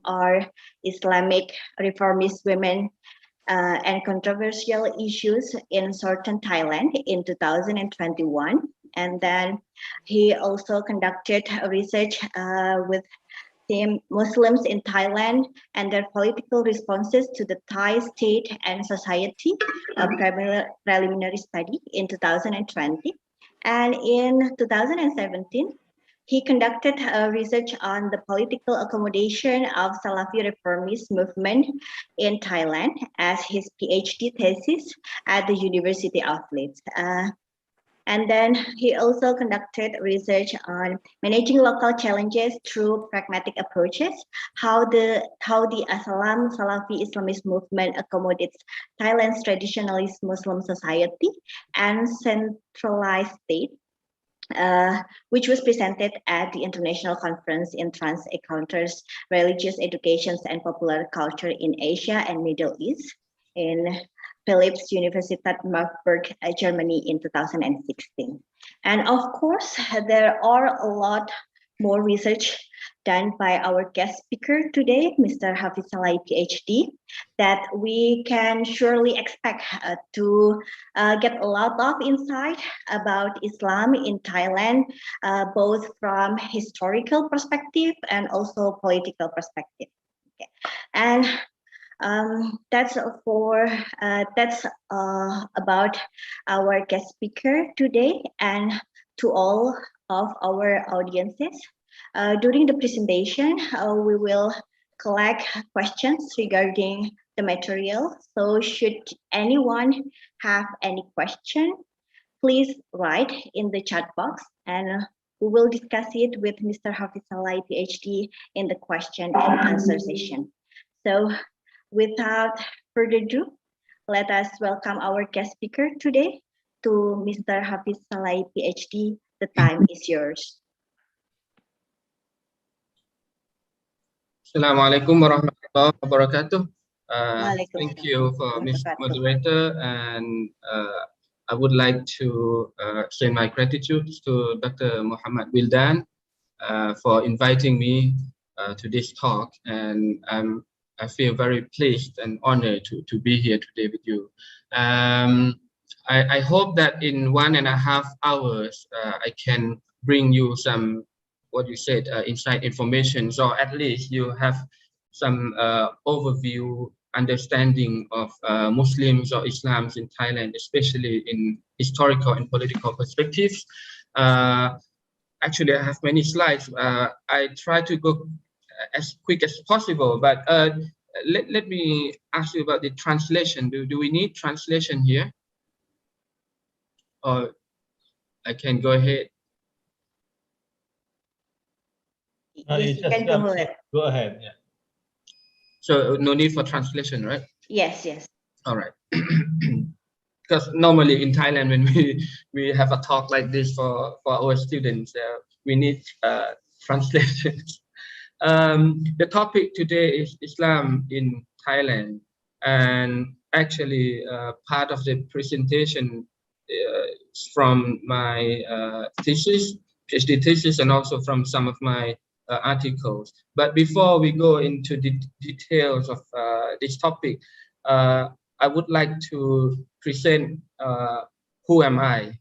are Islamic reformist women and controversial issues in southern Thailand in 2021. And then he also conducted research with the Muslims in Thailand and their political responses to the Thai state and society, a preliminary study in 2020. And in 2017, he conducted research on the political accommodation of Salafi reformist movement in Thailand as his PhD thesis at the University of Leeds. And then he also conducted research on managing local challenges through pragmatic approaches, how the Assalam Salafi Islamist movement accommodates Thailand's traditionalist Muslim society and centralized state, which was presented at the International Conference in Trans Encounters, Religious Educations and Popular Culture in Asia and Middle East in Philipps Universität Marburg, Germany in 2016. And of course, there are a lot more research done by our guest speaker today, Mr. Hafiz Salai, PhD, that we can surely expect to get a lot of insight about Islam in Thailand, both from historical perspective and also political perspective. Okay. And that's about our guest speaker today, and to all of our audiences. During the presentation, we will collect questions regarding the material. So should anyone have any question, please write in the chat box and we will discuss it with Mr. Hafiz Salai, PhD, in the question and answer session. So without further ado, let us welcome our guest speaker today, to Mr. Hafiz Salai, PhD. The time is yours. Assalamualaikum warahmatullahi wabarakatuh. Thank you for Mr. Moderator, and I would like to send my gratitude to Dr. Muhammad Wildan for inviting me to this talk, and I feel very pleased and honored to be here today with you. I hope that in 1.5 hours I can bring you some, what you said, inside information, so at least you have some overview understanding of Muslims or Islams in Thailand, especially in historical and political perspectives. Actually, I have many slides. I try to go as quick as possible, but let me ask you about the translation. Do we need translation here? Or I can go ahead. Yes, you can go ahead. Go ahead. Yeah. So no need for translation, right? Yes, yes. All right. Because normally in Thailand, when we have a talk like this for our students, we need translations. The topic today is Islam in Thailand, and actually part of the presentation is from my thesis, PhD thesis, and also from some of my articles. But before we go into the details of this topic, I would like to present who am I.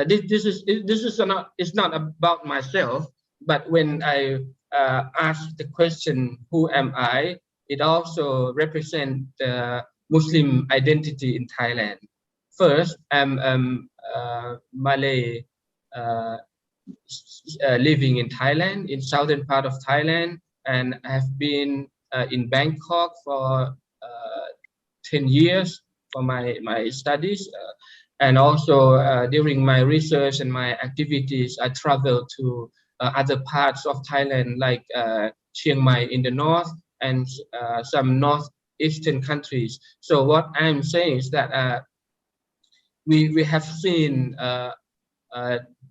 This is not, it's not about myself, but when I ask the question, who am I, it also represents the Muslim identity in Thailand. First, I'm Malay living in Thailand, in southern part of Thailand, and I have been in Bangkok for 10 years for my studies, and also during my research and my activities, I traveled to other parts of Thailand, like Chiang Mai in the north and some northeastern countries. So what I'm saying is that we have seen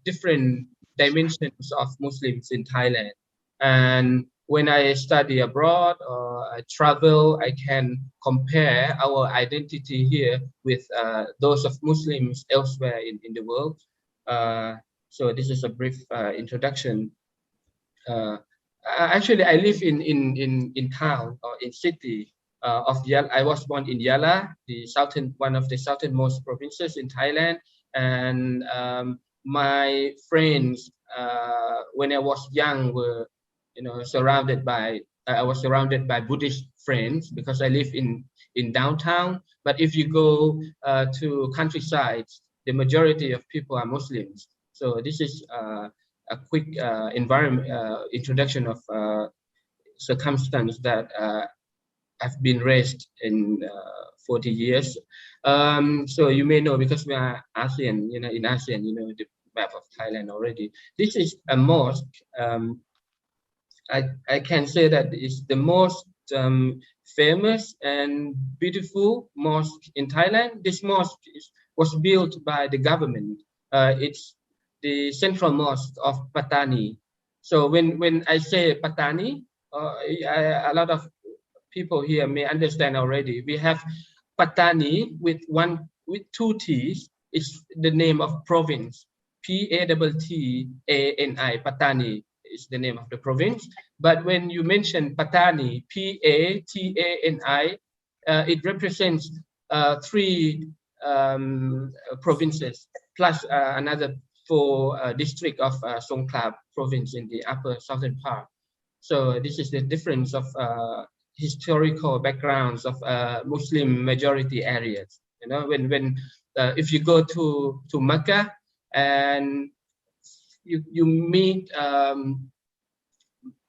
different dimensions of Muslims in Thailand, and when I study abroad or I travel, I can compare our identity here with those of Muslims elsewhere in the world. So this is a brief introduction. Actually, I live in town or in city of Yala. I was born in Yala, one of the southernmost provinces in Thailand, and my friends when I was young were, surrounded by. I was surrounded by Buddhist friends because I live in downtown. But if you go to countryside, the majority of people are Muslims. So this is a quick environment introduction of circumstance that have been raised in 40 years. So you may know, because we are ASEAN, in ASEAN, the map of Thailand already. This is a mosque. I can say that it's the most famous and beautiful mosque in Thailand. This mosque was built by the government. It's the central mosque of Patani. So when I say Patani, a lot of people here may understand already. We have Patani with two T's. It's the name of province. Patani, Patani is the name of the province. But when you mention Patani, Patani, it represents three provinces plus another four district of Songkhla province in the upper southern part. So this is the difference of historical backgrounds of Muslim majority areas. When if you go to Mecca and you meet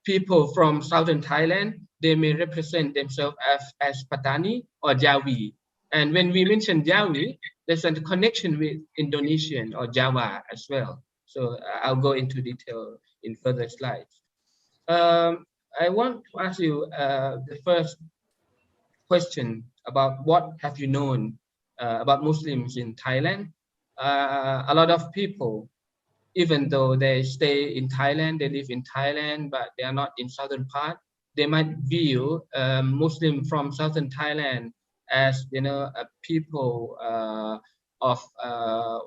people from southern Thailand, they may represent themselves as Patani or Jawi. And when we mention Jawi, there's a connection with Indonesian or Java as well. So I'll go into detail in further slides. I want to ask you the first question about what have you known about Muslims in Thailand. A lot of people, even though they stay in Thailand, they live in Thailand, but they are not in southern part, they might view Muslim from southern Thailand as a people of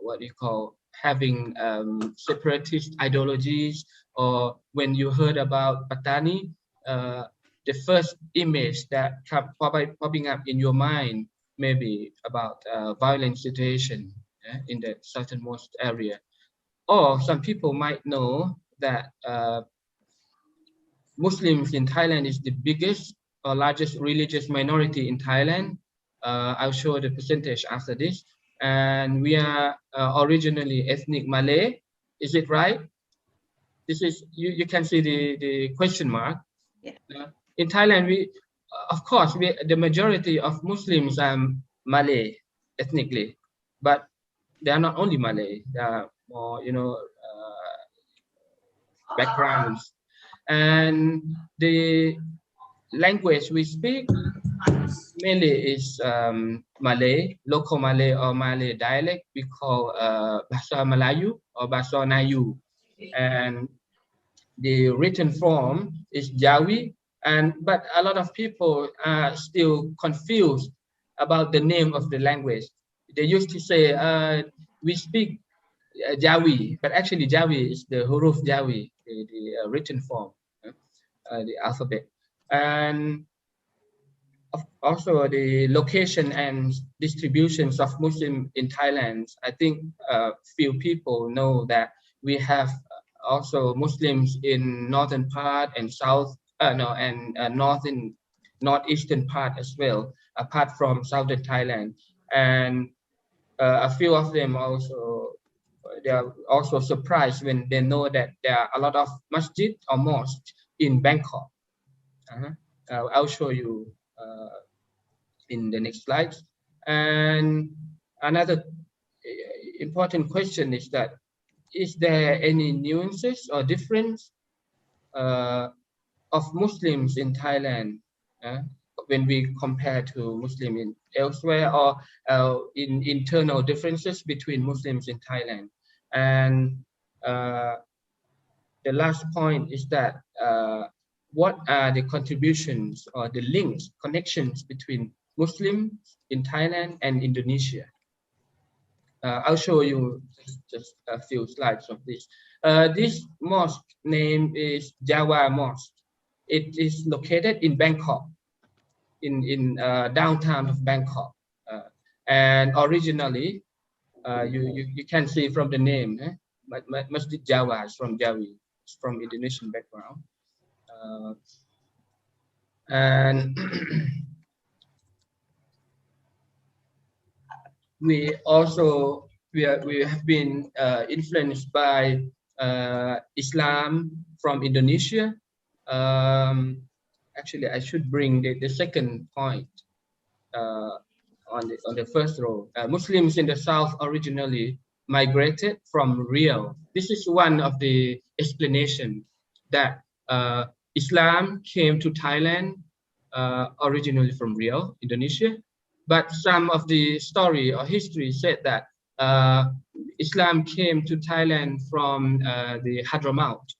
what you call having separatist ideologies. Or when you heard about Patani, the first image that kept popping up in your mind maybe about violent situation in the southernmost area. Or some people might know that Muslims in Thailand is the biggest or largest religious minority in Thailand. I'll show the percentage after this. And we are originally ethnic Malay. Is it right? This is, you can see the question mark. Yeah. In Thailand, of course, the majority of Muslims are Malay ethnically, but they are not only Malay. They are more, backgrounds. And the language we speak mainly is Malay, local Malay or Malay dialect. We call Bahasa Melayu or Bahasa Nayu. And the written form is Jawi. But a lot of people are still confused about the name of the language. They used to say, we speak Jawi, but actually Jawi is the huruf Jawi, the written form, the alphabet. And also the location and distributions of Muslim in Thailand. I think few people know that we have also Muslims in northern part and northeastern part as well, apart from southern Thailand. And a few of them also, they are also surprised when they know that there are a lot of masjid or mosques in Bangkok. I'll show you in the next slides. And another important question is that, is there any nuances or difference of Muslims in Thailand when we compare to Muslim in elsewhere, or in internal differences between Muslims in Thailand? And the last point is that what are the contributions or the links, connections between Muslims in Thailand and Indonesia? I'll show you just a few slides of this. This mosque name is Jawa Mosque. It is located in Bangkok, in downtown of Bangkok, and originally you can see from the name, Masjid Jawa is from Jawi, it's from Indonesian background, and we also we have been influenced by Islam from Indonesia. Actually, I should bring the second point on the first row. Muslims in the south originally migrated from Riau. This is one of the explanation that Islam came to Thailand originally from Riau, Indonesia. But some of the story or history said that Islam came to Thailand from the Hadramaut,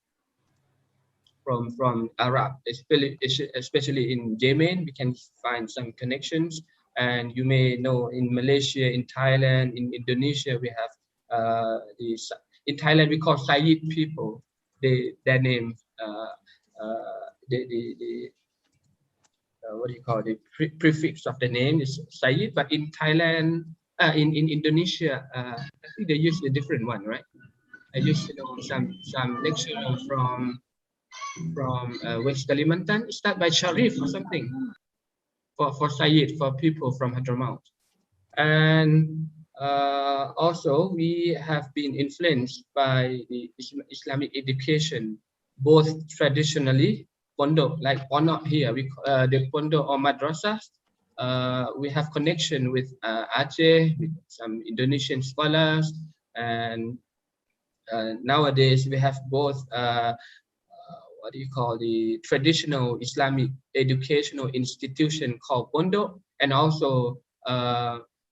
from Arab, especially in Yemen. We can find some connections, and you may know in Malaysia, in Thailand, in Indonesia, we have in Thailand we call Sayyid people. Their name, what do you call the prefix of the name is Sayyid, but in Thailand, in Indonesia, I think they use a different one, right? I used to know some lecturer from West Kalimantan, start by Sharif or something, for Sayyid, for people from Hadramaut. And also we have been influenced by the Islamic education, both traditionally, pondok, like pondok here, the pondok or madrasah. We have connection with Aceh, with some Indonesian scholars, and nowadays we have both what do you call the traditional Islamic educational institution called pondok, and also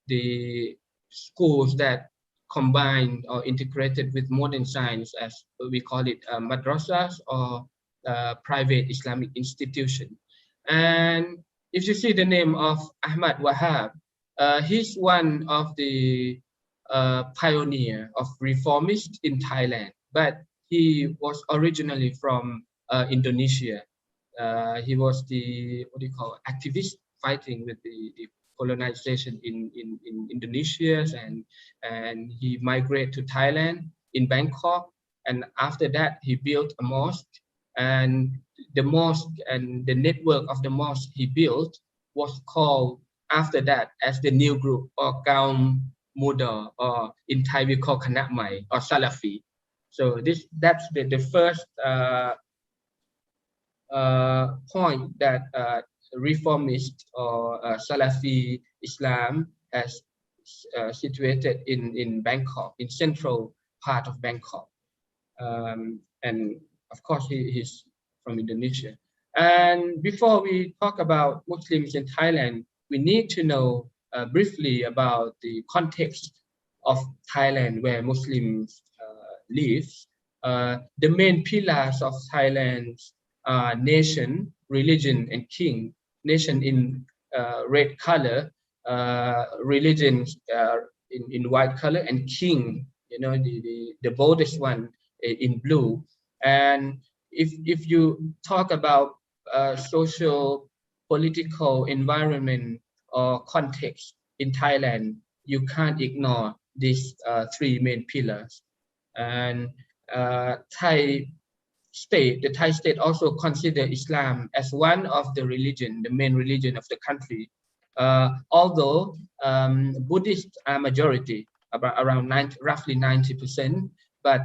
the schools that combined or integrated with modern science, as we call it, madrasas or private Islamic institution. And if you see the name of Ahmad Wahab, he's one of the pioneer of reformists in Thailand, but he was originally from Indonesia. He was the, what do you call, activist fighting with the colonization in Indonesia, and he migrated to Thailand in Bangkok, and after that he built a mosque, and the mosque and the network of the mosque he built was called after that as the new group, or Kaum Muda, or in Thai we call Khanak Mai or Salafi. So that's the first point that reformist or Salafi Islam has situated in Bangkok, in central part of Bangkok, and of course he's from Indonesia. And before we talk about Muslims in Thailand, we need to know briefly about the context of Thailand where Muslims live. The main pillars of Thailand's nation, religion, and king. Nation in red color, religion in white color, and king, you know, the boldest one in blue. And if you talk about social, political environment or context in Thailand, you can't ignore these three main pillars. And the Thai state also consider Islam as one of the religion, the main religion of the country. Although Buddhists are majority, around roughly 90%, but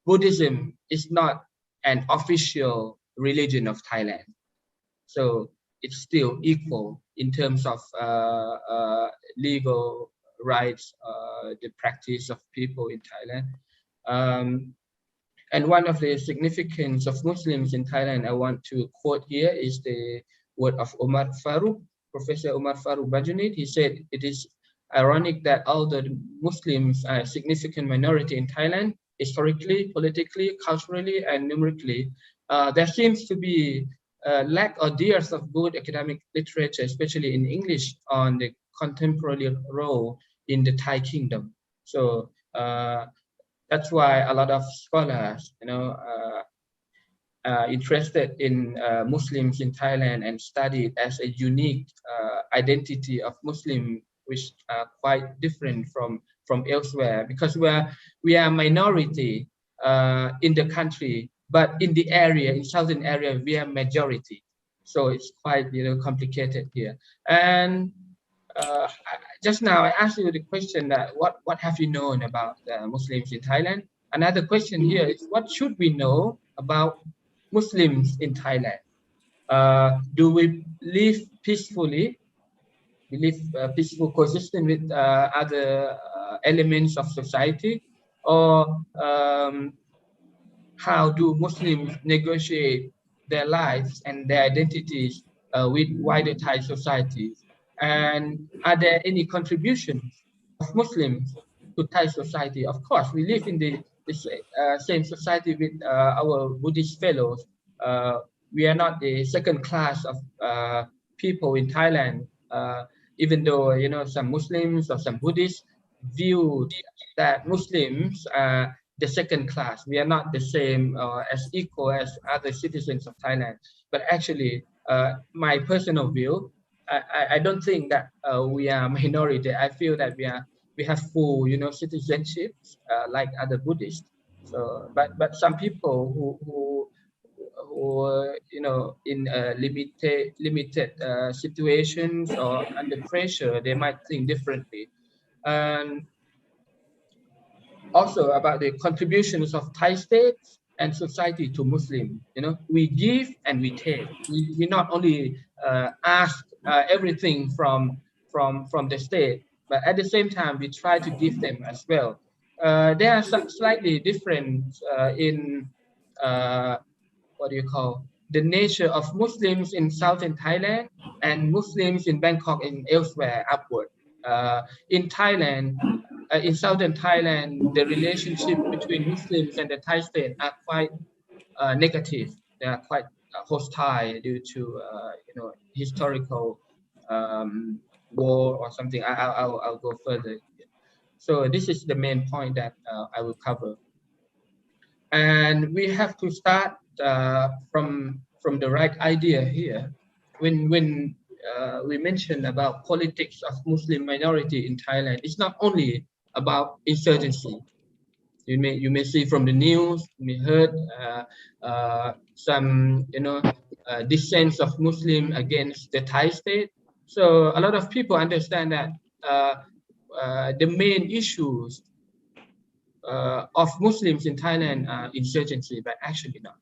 Buddhism is not an official religion of Thailand. So it's still equal in terms of legal rights, the practice of people in Thailand. And one of the significance of Muslims in Thailand I want to quote here is the word of Omar Farooq, Professor Omar Farooq Bajunid. He said, it is ironic that although the Muslims are a significant minority in Thailand, historically, politically, culturally, and numerically, there seems to be a lack or dearth of good academic literature, especially in English, on the contemporary role in the Thai kingdom. So that's why a lot of scholars, interested in Muslims in Thailand and study it as a unique identity of Muslim, which are quite different from elsewhere, because we are minority in the country, but in the area, in southern area, we are majority. So it's quite complicated here. And just now I asked you the question that what have you known about Muslims in Thailand? Another question here is, what should we know about Muslims in Thailand? Do we live peacefully? We live peaceful coexistence with other elements of society, or how do Muslims negotiate their lives and their identities with wider Thai society? And are there any contributions of Muslims to Thai society? Of course, we live in the same society with our Buddhist fellows. We are not the second class of people in Thailand, even though some Muslims or some Buddhists view that Muslims are the second class. We are not the same as equal as other citizens of Thailand. But actually, my personal view, I don't think that we are minority. I feel that we have full citizenship like other Buddhists. So, but some people who in limited situations or under pressure, they might think differently. And also about the contributions of Thai states and society to Muslim. We give and we take. We not only ask everything from the state, but at the same time we try to give them as well. There are some slightly different in what do you call the nature of Muslims in southern Thailand and Muslims in Bangkok and elsewhere upward. In Thailand, in southern Thailand, the relationship between Muslims and the Thai state are quite negative. They are quite hostile due to historical war or something. I'll go further. So this is the main point that I will cover. And we have to start from the right idea here. When we mentioned about politics of Muslim minority in Thailand, it's not only about insurgency. You may see from the news, you may heard some dissent of Muslim against the Thai state. So a lot of people understand that the main issues of Muslims in Thailand are insurgency, but actually not.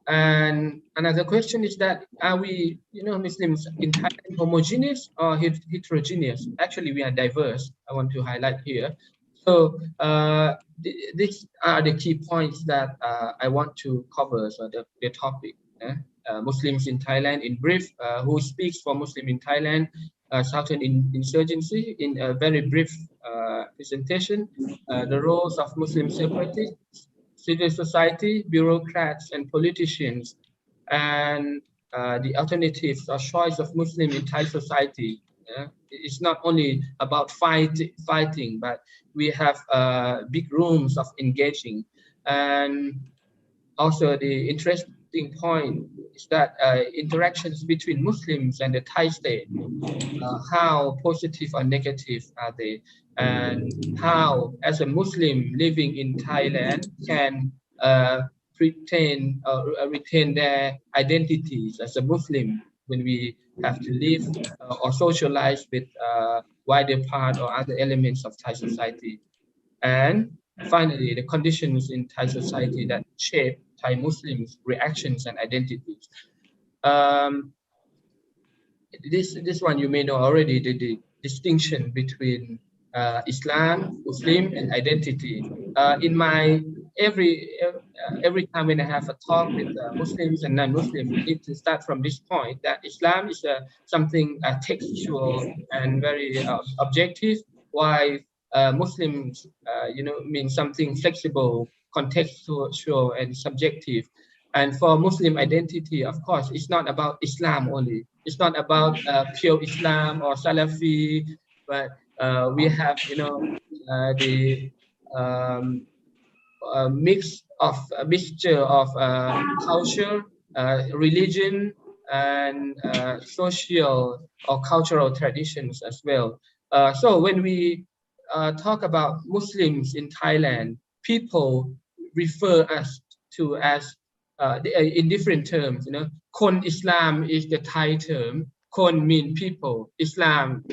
And another question is that, are we, Muslims in Thailand homogeneous or heterogeneous? Actually, we are diverse. I want to highlight here. So these are the key points that I want to cover. So the topic, Muslims in Thailand in brief, who speaks for Muslim in Thailand, Southern insurgency in a very brief presentation, the roles of Muslim separatists, civil society, bureaucrats, and politicians, and the alternatives or choice of Muslim in Thai society. It's not only about fighting, but we have big rooms of engaging. And also the interesting point is that interactions between Muslims and the Thai state, how positive or negative are they? And how, as a Muslim living in Thailand, can retain their identities as a Muslim when we have to live or socialize with wider part or other elements of Thai society. And finally, the conditions in Thai society that shape Thai Muslims' reactions and identities. This one you may know already, the distinction between Islam, Muslim, and identity. In my every time when I have a talk with Muslims and non-Muslims, we need to start from this point that Islam is something textual and very objective, while Muslims, mean something flexible, contextual, and subjective. And for Muslim identity, of course, it's not about Islam only. It's not about pure Islam or Salafi, but we have, the mixture of culture, religion, and social or cultural traditions as well. So when we talk about Muslims in Thailand, people refer us to as in different terms. Kon Islam is the Thai term. Kon mean people. Islam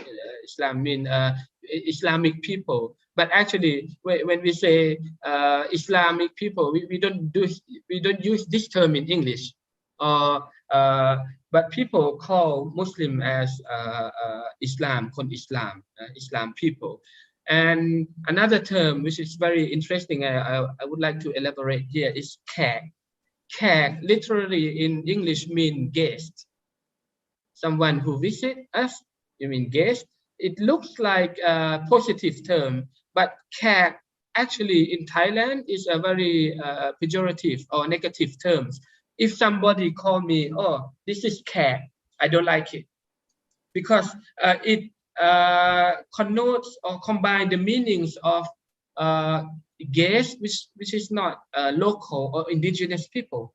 mean Islamic people. But actually, when we say Islamic people, we don't use this term in English. But people call Muslim as Islam, Kon Islam, Islam people. And another term which is very interesting, I would like to elaborate here, is Khek. Khek literally in English mean guest. Someone who visit us, you mean guest. It looks like a positive term, but Khek actually in Thailand is a very pejorative or negative term. If somebody call me, oh, this is Khek, I don't like it, because it connotes or combine the meanings of guest, which is not local or indigenous people.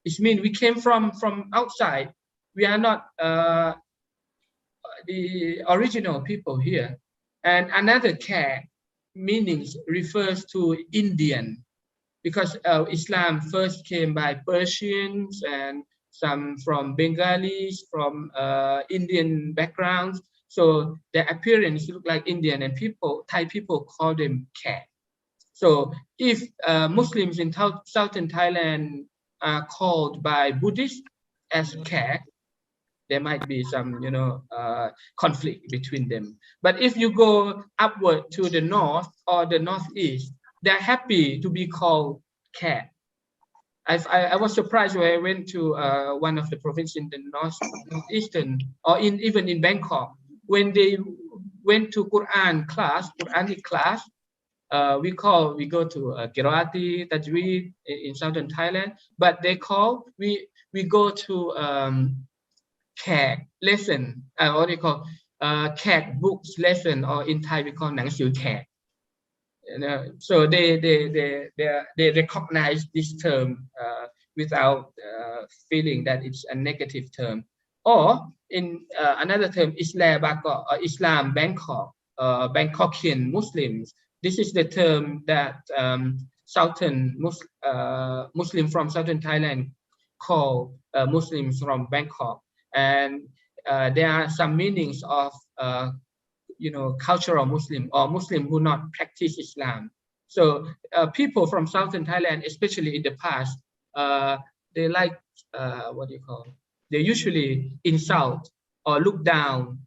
It means we came from outside. We are not the original people here. And another Khek meanings refers to Indian, because Islam first came by Persians and some from Bengalis, from Indian backgrounds. So their appearance look like Indian, and Thai people call them Khek. So if Muslims in southern Thailand are called by Buddhists as Khek, there might be some, conflict between them. But if you go upward to the north or the northeast, they're happy to be called Khek. I was surprised when I went to one of the provinces in the northeastern, or even in Bangkok, when they went to Quranic class, we go to Qiraati, Tajweed in southern Thailand, but we go to Khek lesson, what do you call Khek books lesson, or in Thai we call Nang Siu Khek. So they recognize this term without feeling that it's a negative term. Or in another term, Islam Bangkok or Islam Bangkok, Bangkokian Muslims. This is the term that southern Muslim from southern Thailand call Muslims from Bangkok. And there are some meanings of cultural Muslim or Muslim who not practice Islam. So people from southern Thailand, especially in the past, they like they usually insult or look down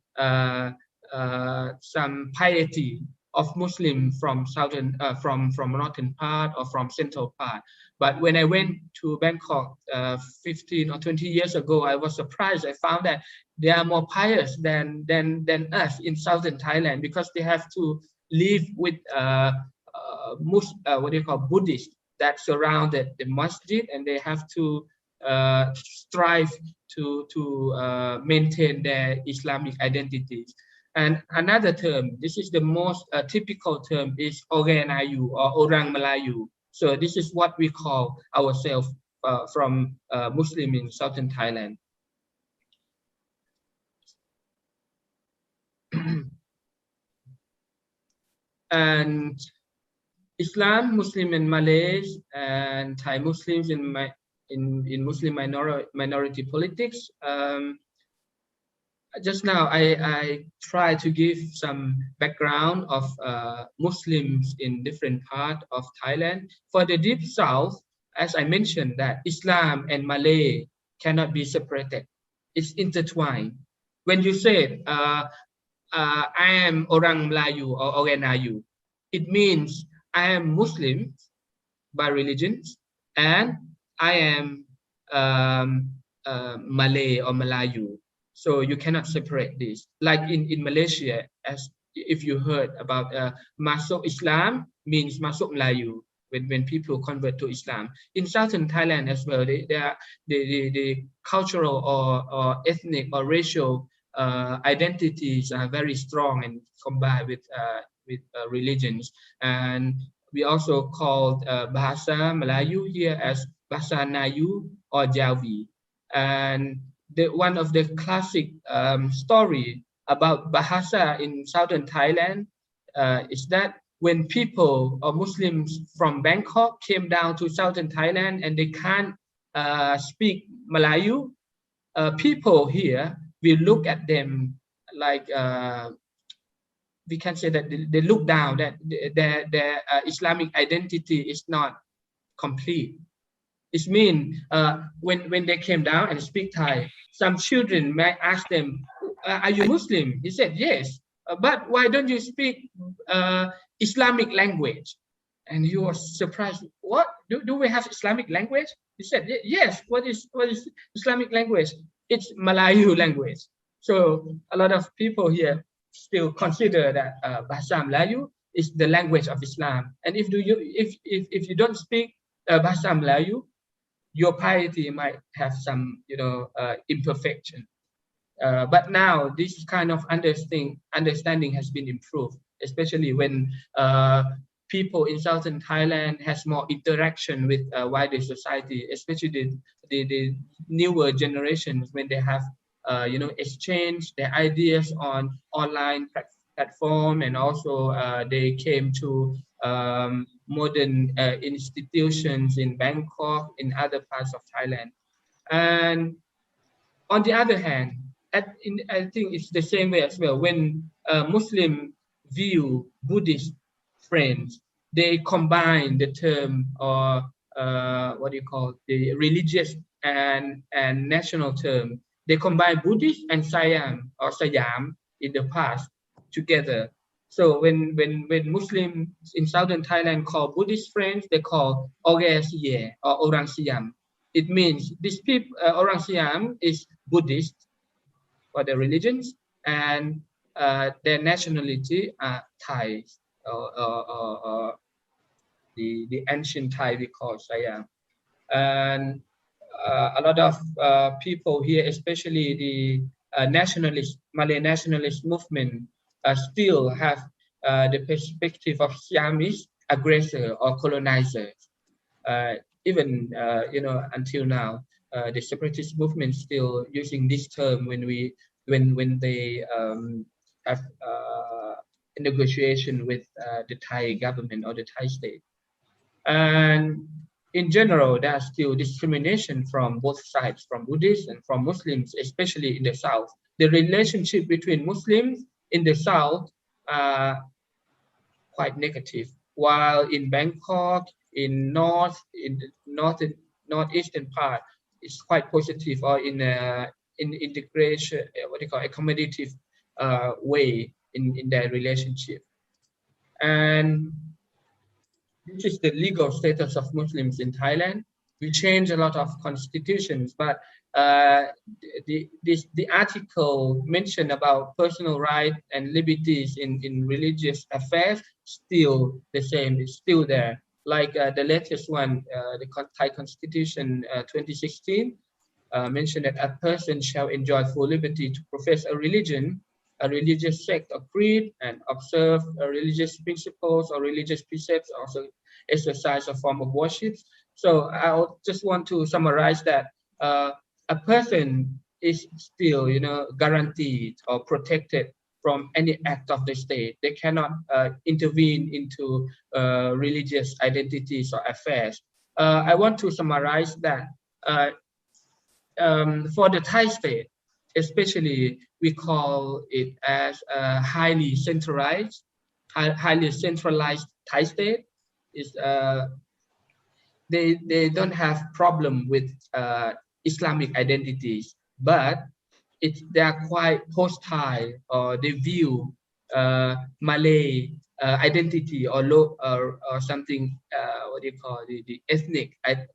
some piety of Muslim from southern from northern part or from central part. But when I went to Bangkok 15 or 20 years ago, I was surprised. I found that they are more pious than us in southern Thailand, because they have to live with Buddhists that surrounded the masjid, and they have to strive to maintain their Islamic identities. And another term, this is the most typical term, is Orang Melayu or Orang Melayu. So this is what we call ourselves from Muslim in southern Thailand. And Islam, Muslim and Malays, and Thai Muslims in Muslim minority politics. Just now, I try to give some background of Muslims in different parts of Thailand. For the Deep South, as I mentioned, that Islam and Malay cannot be separated. It's intertwined. When you say, I am Orang Melayu or Orang Melayu, it means I am Muslim by religion, and I am Malay or Melayu. So you cannot separate this. Like in Malaysia, as if you heard about Masuk Islam means Masuk Melayu when people convert to Islam. In southern Thailand as well, the cultural or ethnic or racial identities are very strong and combined with religions. And we also called Bahasa Melayu here as Bahasa Nayu or Jawi. And one of the classic story about Bahasa in southern Thailand is that when people or Muslims from Bangkok came down to southern Thailand and they can't speak Malayu, people here will look at them like we can say that they look down, that their Islamic identity is not complete. It means when they came down and speak Thai, some children might ask them, "Are you Muslim?" He said, "Yes, but why don't you speak Islamic language?" And he was surprised. What do we have Islamic language? He said, "Yes. What is Islamic language? It's Malayu language." So a lot of people here still consider that Bahasa Melayu is the language of Islam. And if you don't speak Bahasa Melayu, your piety might have some imperfection. But now this kind of understanding has been improved, especially when people in southern Thailand has more interaction with wider society, especially the newer generations, when they have exchange their ideas on online platform, and also they came to modern institutions in Bangkok, in other parts of Thailand. And on the other hand, I think it's the same way as well. When Muslim view Buddhist friends, they combine the term, or what do you call, the religious and national term. They combine Buddhist and Siam or Siam in the past together. So when Muslims in southern Thailand call Buddhist friends, they call Oge Siye or Orang Siam. It means these people, Orang Siam is Buddhist for their religions, and their nationality are Thai, or the ancient Thai we call Siam. And a lot of people here, especially the Malay nationalist movement, still have the perspective of Siamese aggressor or colonizers. Even until now, the separatist movement still using this term when they have negotiation with the Thai government or the Thai state. And in general, there's still discrimination from both sides, from Buddhists and from Muslims, especially in the South. The relationship between Muslims in the South are quite negative, while in Bangkok, in the northeastern part, it's quite positive, or in integration, what you call accommodative way in their relationship. And this is the legal status of Muslims in Thailand. We change a lot of constitutions, but the article mentioned about personal rights and liberties in religious affairs still the same. It's still there. Like the latest one, the Thai Constitution 2016 mentioned that a person shall enjoy full liberty to profess a religion, a religious sect or creed, and observe religious principles or religious precepts, also exercise a form of worship. So I just want to summarize that a person is still, guaranteed or protected from any act of the state. They cannot intervene into religious identities or affairs. I want to summarize that for the Thai state, especially, we call it as a highly centralized Thai state. Is they don't have problem with Islamic identities, but they are quite hostile, or they view Malay identity or something, what do you call the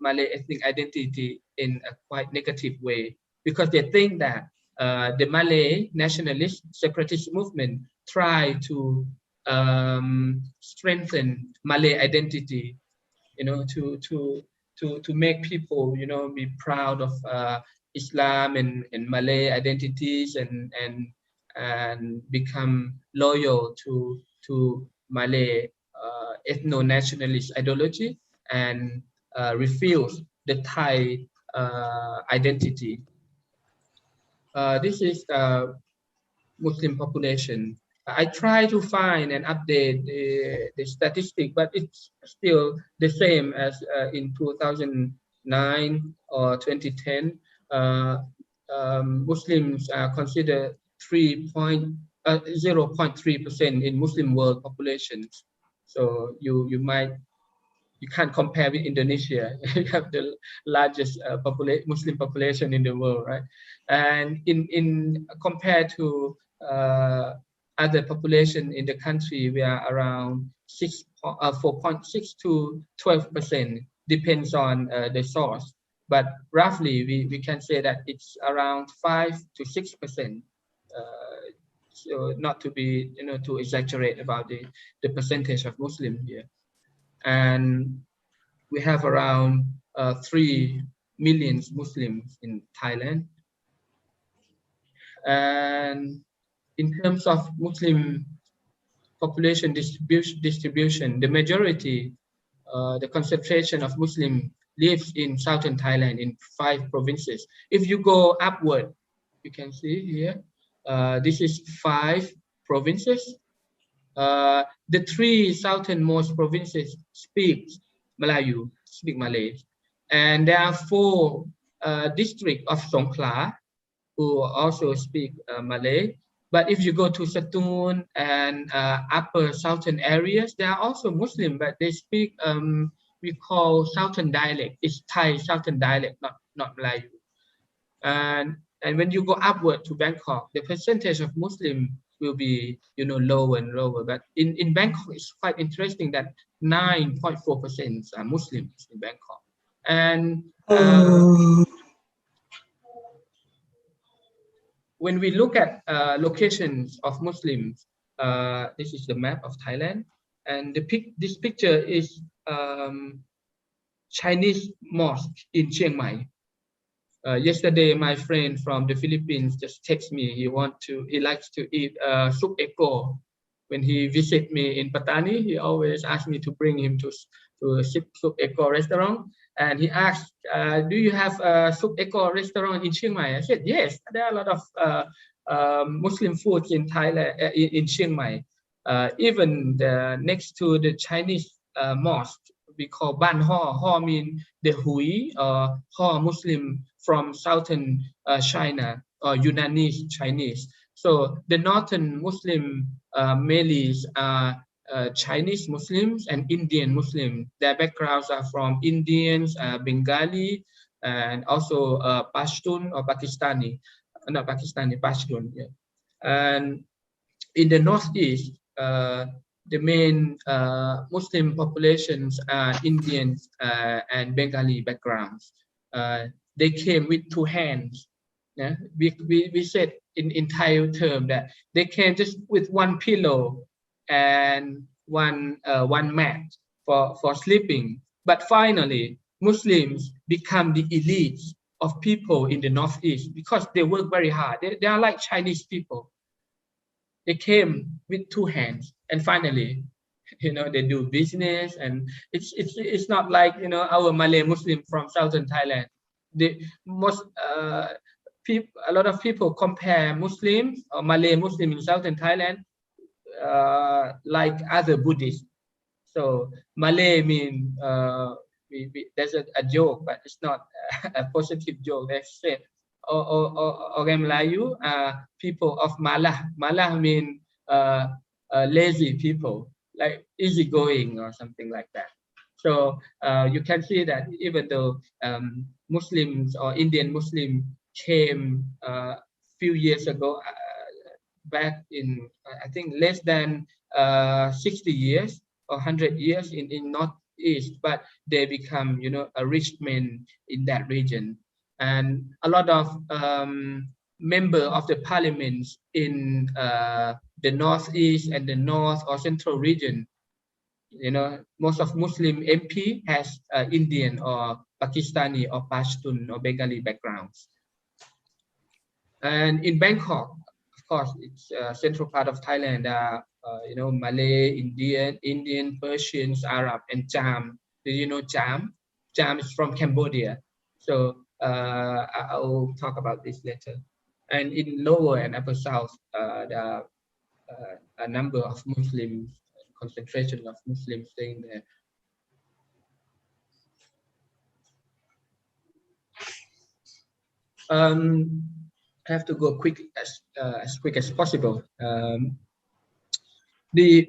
Malay ethnic identity in a quite negative way, because they think that the Malay nationalist separatist movement try to strengthen Malay identity, to make people, be proud of Islam and Malay identities, and become loyal to Malay ethno-nationalist ideology and refuse the Thai identity. This is Muslim population. I try to find and update the statistic, but it's still the same as in 2009 or 2010. Muslims are considered 0.3% in Muslim world populations. So you can't compare with Indonesia. You have the largest Muslim population in the world, right? And in compared to other population in the country, we are around 4.6 to 12%, depends on the source. But roughly, we can say that it's around 5 to 6%. So not to be, to exaggerate about the percentage of Muslim here. And we have around 3 million Muslims in Thailand. And in terms of Muslim population distribution, the majority, the concentration of Muslim lives in southern Thailand in 5 provinces. If you go upward, you can see here, this is 5 provinces. The 3 southernmost provinces speak Malayu, speak Malay, and there are 4 districts of Songkhla who also speak Malay. But if you go to Satun and upper southern areas, they are also Muslim, but they speak we call southern dialect. It's Thai southern dialect, not Malayu. And when you go upward to Bangkok, the percentage of Muslim will be lower and lower. But in Bangkok, it's quite interesting that 9.4% are Muslims in Bangkok. And when we look at locations of Muslims, this is the map of Thailand, and this picture is Chinese mosque in Chiang Mai. Yesterday, my friend from the Philippines just texted me. He likes to eat soup eko. When he visit me in Patani, he always asks me to bring him to a soup eko restaurant. And he asked, "Do you have a soup eko restaurant in Chiang Mai?" I said, "Yes, there are a lot of Muslim foods in Thailand, in Chiang Mai. Even next to the Chinese mosque, we call Ban Ho. Ho mean the Hui, or Ho Muslim from southern China, or Yunnanese Chinese. So the northern Muslim mainly are Chinese Muslims and Indian Muslims. Their backgrounds are from Indians, Bengali, and also Pashtun or Pakistani. Not Pakistani, Pashtun. Yeah. And in the northeast, the main Muslim populations are Indians and Bengali backgrounds. They came with 2 hands. Yeah? We said in Thai term that they came just with 1 pillow and one mat for sleeping. But finally, Muslims become the elite of people in the northeast because they work very hard. They are like Chinese people. They came with 2 hands, and finally, they do business, and it's not like our Malay Muslim from southern Thailand. A lot of people compare Muslims or Malay Muslim in southern Thailand like other Buddhists. So Malay mean there's a joke, but it's not a positive joke. They said orang Melayu are people of malah. Malah mean lazy people, like easygoing or something like that. So you can see that even though Muslims or Indian Muslim came a few years ago, back in I think less than 60 years or 100 years in Northeast, but they become a rich man in that region. And a lot of member of the parliaments in the Northeast and the North or Central region, most of Muslim MP has Indian or Pakistani or Pashtun or Bengali backgrounds. And in Bangkok, of course, it's central part of Thailand. Malay, Indian, Persians, Arab, and Cham. Do you know Cham? Cham is from Cambodia. So I'll talk about this later. And in lower and upper south, there are a number of Muslims, concentration of Muslims staying there. I have to go as quick as possible. The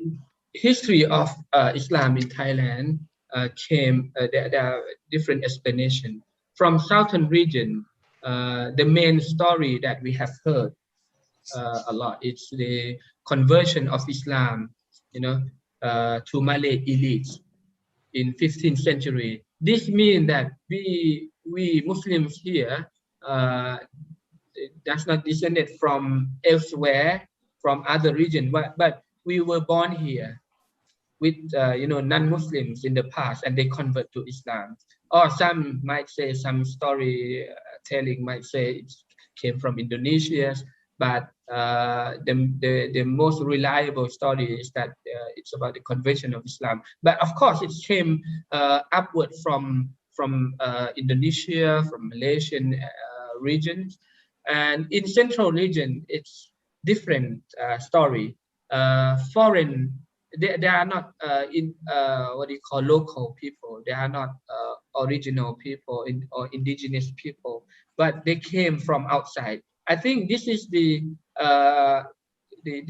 history of Islam in Thailand there are different explanations. From southern region, the main story that we have heard a lot, it's the conversion of Islam, to Malay elites in 15th century. This means that we Muslims here does not descended from elsewhere, from other region, but we were born here with non-Muslims in the past, and they convert to Islam. Or some might say, some story telling might say it came from Indonesia, but the most reliable story is that it's about the conversion of Islam. But of course, it came upward from Indonesia, from Malaysian regions, and in central region it's different story. Foreign, they are not in what you call local people. They are not original people or indigenous people, but they came from outside. I think this is the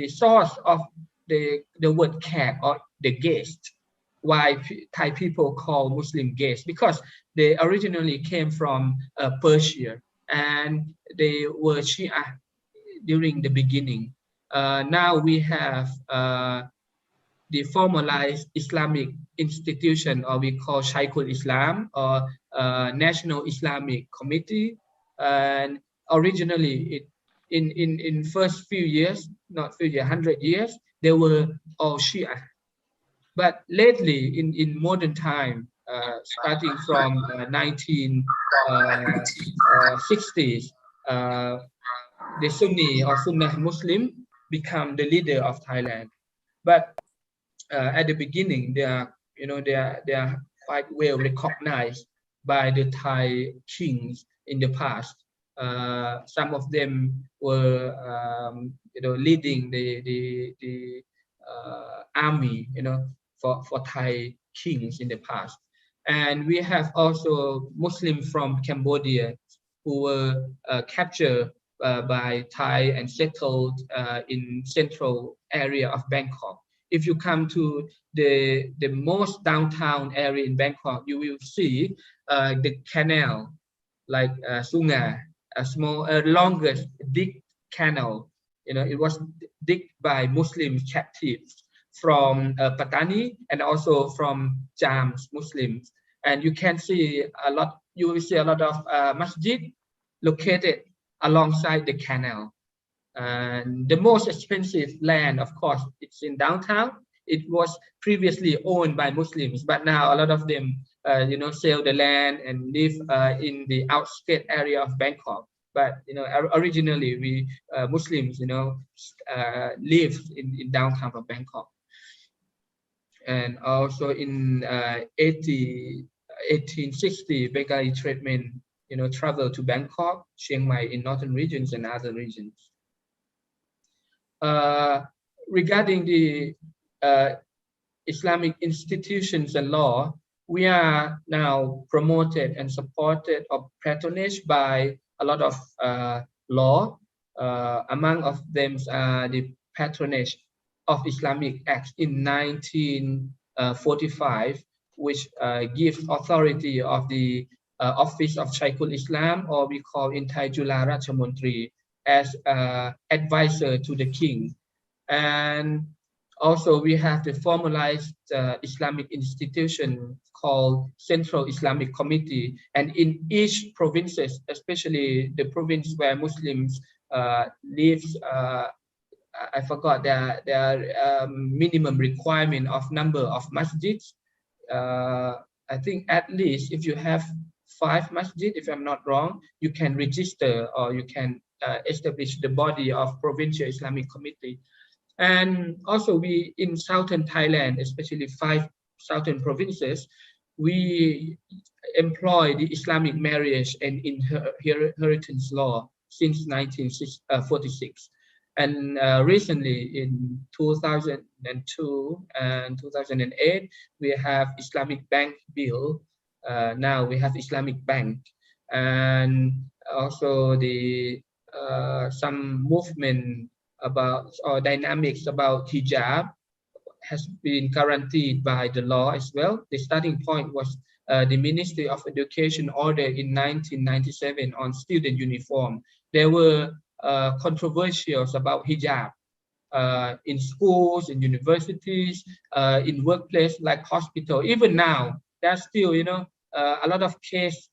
source of the word "khek" or the guest. Why Thai people call Muslim guests? Because they originally came from Persia, and they were Shia during the beginning. Now we have the formalized Islamic institution, or we call Shaykhul Islam, or National Islamic Committee. And originally, in first few years, not few years, 100 years, they were all Shia. But lately, in modern time, starting from 1960s, the Sunni or Sunnah Muslim become the leader of Thailand. But at the beginning, they are quite well recognized by the Thai kings in the past. Some of them were leading the army for Thai kings in the past. And we have also Muslims from Cambodia who were captured by Thai and settled in central area of Bangkok. If you come to the most downtown area in Bangkok, you will see the canal, like Sungai, a small, longest dig canal. It was digged by Muslim captives from Patani and also from Jams Muslims. And you can see a lot. You will see a lot of masjid located alongside the canal. And the most expensive land, of course, it's in downtown. It was previously owned by Muslims, but now a lot of them, sell the land and live in the outskirts area of Bangkok. But originally we Muslims, lived in downtown of Bangkok. And also in 1860, Bengali tradesmen, traveled to Bangkok, Chiang Mai in northern regions and other regions. Regarding the Islamic institutions and law, we are now promoted and supported or patronaged by a lot of law. Among of them are the patronage of Islamic Acts in 1945, which gives authority of the Office of Shaykhul Islam, or we call in Thai Jula Ratchamontri, as advisor to the king. And also we have the formalized Islamic institution called Central Islamic Committee. And in each provinces, especially the province where Muslims live, I forgot their minimum requirement of number of masjids. I think at least if you have 5 masjid, if I'm not wrong, you can register or you can established the body of Provincial Islamic Committee. And also we in southern Thailand, especially 5 southern provinces, we employ the Islamic marriage and inheritance law since 1946. And recently in 2002 and 2008, we have Islamic Bank Bill. Now we have Islamic Bank, and also the some movement about or dynamics about hijab has been guaranteed by the law as well. The starting point was the Ministry of Education order in 1997 on student uniform. There were controversials about hijab in schools, in universities, in workplace like hospital. Even now, there's still, you know, a lot of case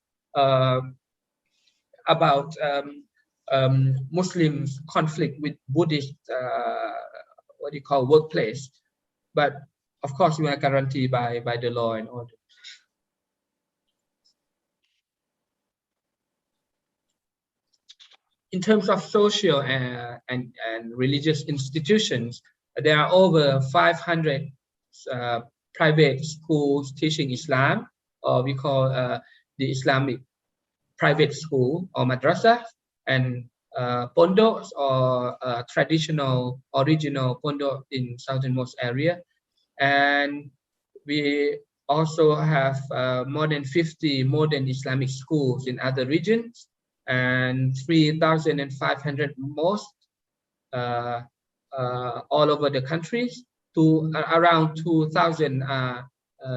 about Muslims conflict with Buddhist, what do you call, workplace. But of course, we are guaranteed by the law and order. In terms of social and religious institutions, there are over 500 private schools teaching Islam, or we call the Islamic private school or madrasa, and pondoks or traditional original pondok in southernmost area. And we also have more than 50 modern Islamic schools in other regions, and 3,500 mosques all over the countries. Around 2,000 are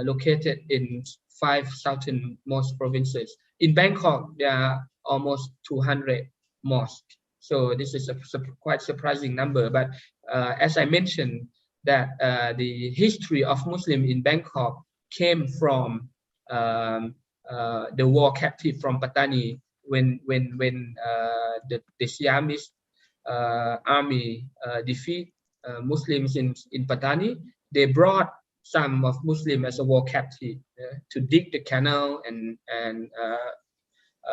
located in 5 southernmost provinces. In Bangkok, there are almost 200 mosques. So this is a quite surprising number. But as I mentioned, that the history of Muslim in Bangkok came from the war captive from Patani when the Siamese army defeat Muslims in Patani. They brought some of Muslims as a war captive to dig the canal and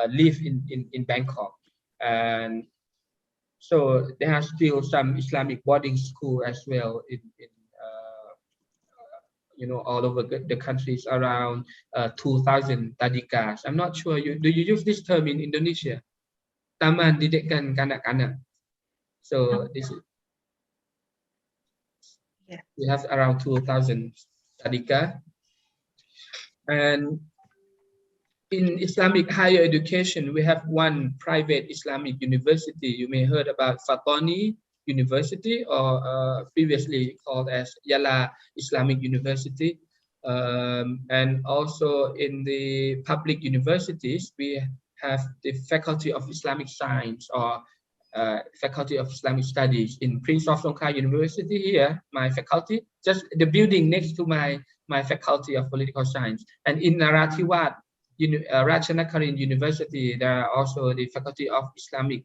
live in Bangkok. And so there are still some Islamic boarding school as well in you know, all over the countries, around 2,000 tadikas. I'm not sure, do you use this term in Indonesia? Taman Didikan Kanak-kanak. So this is, yeah, we have around 2,000 tadika. And in Islamic higher education, we have one private Islamic university. You may heard about Fatani University, or previously called as Yala Islamic University. And also in the public universities, we have the Faculty of Islamic Science or Faculty of Islamic Studies in Prince of Songkla University. Here, my faculty, just the building next to my Faculty of Political Science. And in Narathiwat, Ratchanakarin University, there are also the Faculty of Islamic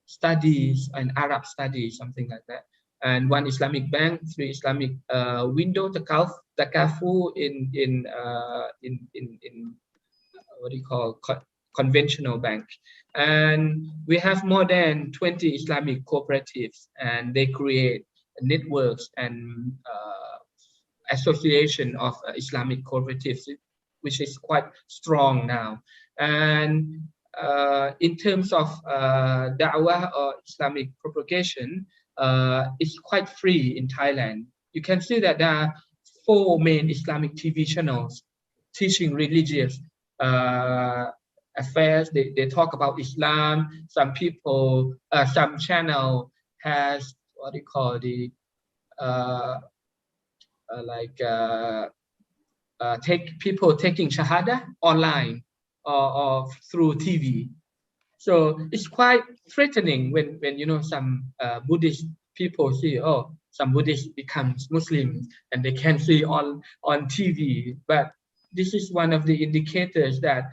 Studies and Arab Studies, something like that. And one Islamic bank, 3 Islamic window, Takafu in what do you call, conventional bank. And we have more than 20 Islamic cooperatives, and they create networks and association of Islamic cooperatives, which is quite strong now. And in terms of da'wah or Islamic propagation, it's quite free in Thailand. You can see that there are 4 main Islamic TV channels teaching religious affairs. They talk about Islam. Some people, some channel has what do you call the people taking shahada online or through TV. So it's quite threatening when you know, some Buddhist people see, oh, some Buddhists becomes Muslims and they can see on TV. But this is one of the indicators that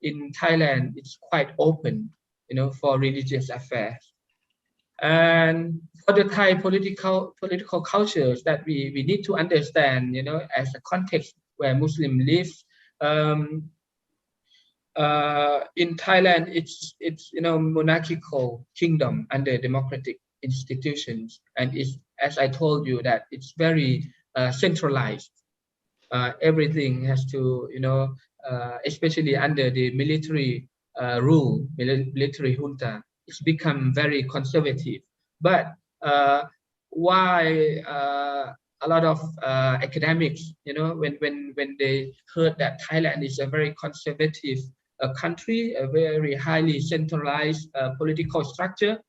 in Thailand it's quite open, you know, for religious affairs. And for the Thai political cultures that we need to understand, you know, as a context where Muslim lives, in Thailand, it's monarchical kingdom under democratic institutions, and it's, as I told you, that it's very centralized. Everything has to especially under the military rule, military junta, it's become very conservative. But why a lot of academics, when they heard that Thailand is a very conservative country, a very highly centralized political structure,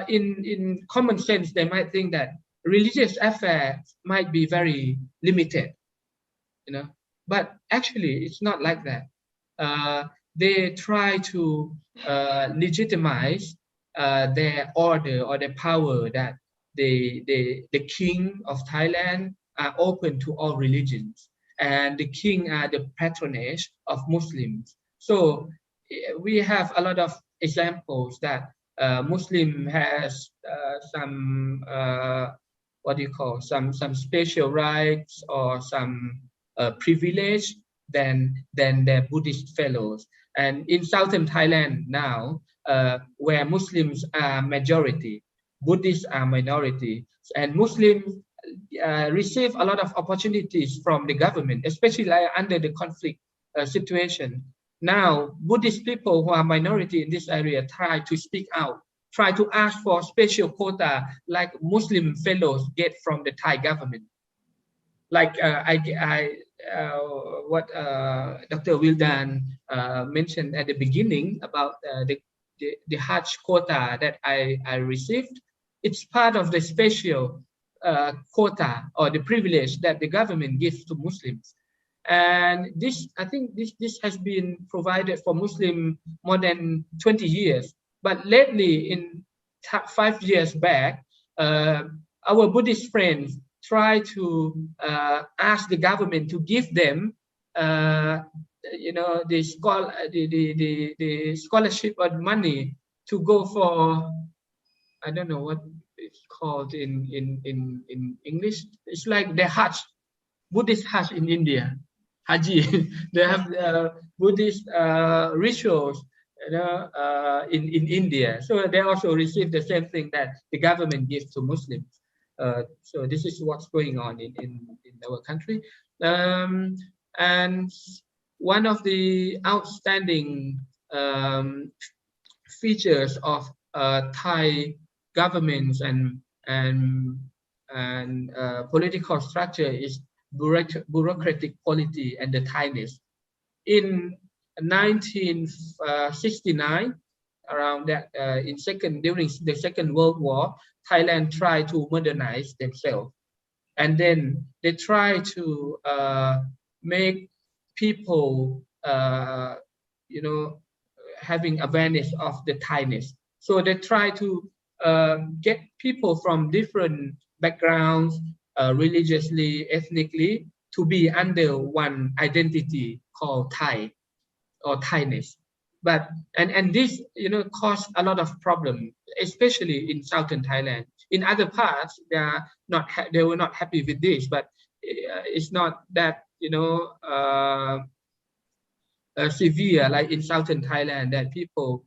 in common sense, they might think that religious affairs might be very limited, but actually it's not like that. They try to legitimize their order or their power, that the king of Thailand are open to all religions, and the king are the patronage of Muslims. So we have a lot of examples that Muslim has some what do you call, some special rights or some privilege than their Buddhist fellows. And in southern Thailand now, where Muslims are majority, Buddhists are minority, and Muslims receive a lot of opportunities from the government, especially under the conflict situation. Now, Buddhist people who are minority in this area try to speak out, try to ask for special quota like Muslim fellows get from the Thai government. Like what Dr. Wildan mentioned at the beginning about the Hajj quota that I received. It's part of the special quota or the privilege that the government gives to Muslims. And this, I think this has been provided for Muslim more than 20 years. But lately, in 5 years back, our Buddhist friends try to ask the government to give them, the scholarship or money to go for, I don't know what it's called in English. It's like the Hajj, Buddhist Hajj in India, Haji. They have Buddhist rituals, in India. So they also receive the same thing that the government gives to Muslims. So this is what's going on in our country. And one of the outstanding features of Thai governments and political structure is bureaucratic quality and the Thainess. In 1969, around that, during the Second World War, Thailand tried to modernize themselves, and then they try to make people, having awareness of the Thainess. So they try to get people from different backgrounds, religiously, ethnically, to be under one identity called Thai or Thainess. But and this caused a lot of problem, especially in southern Thailand. In other parts, they were not happy with this, but it's not that severe like in southern Thailand, that people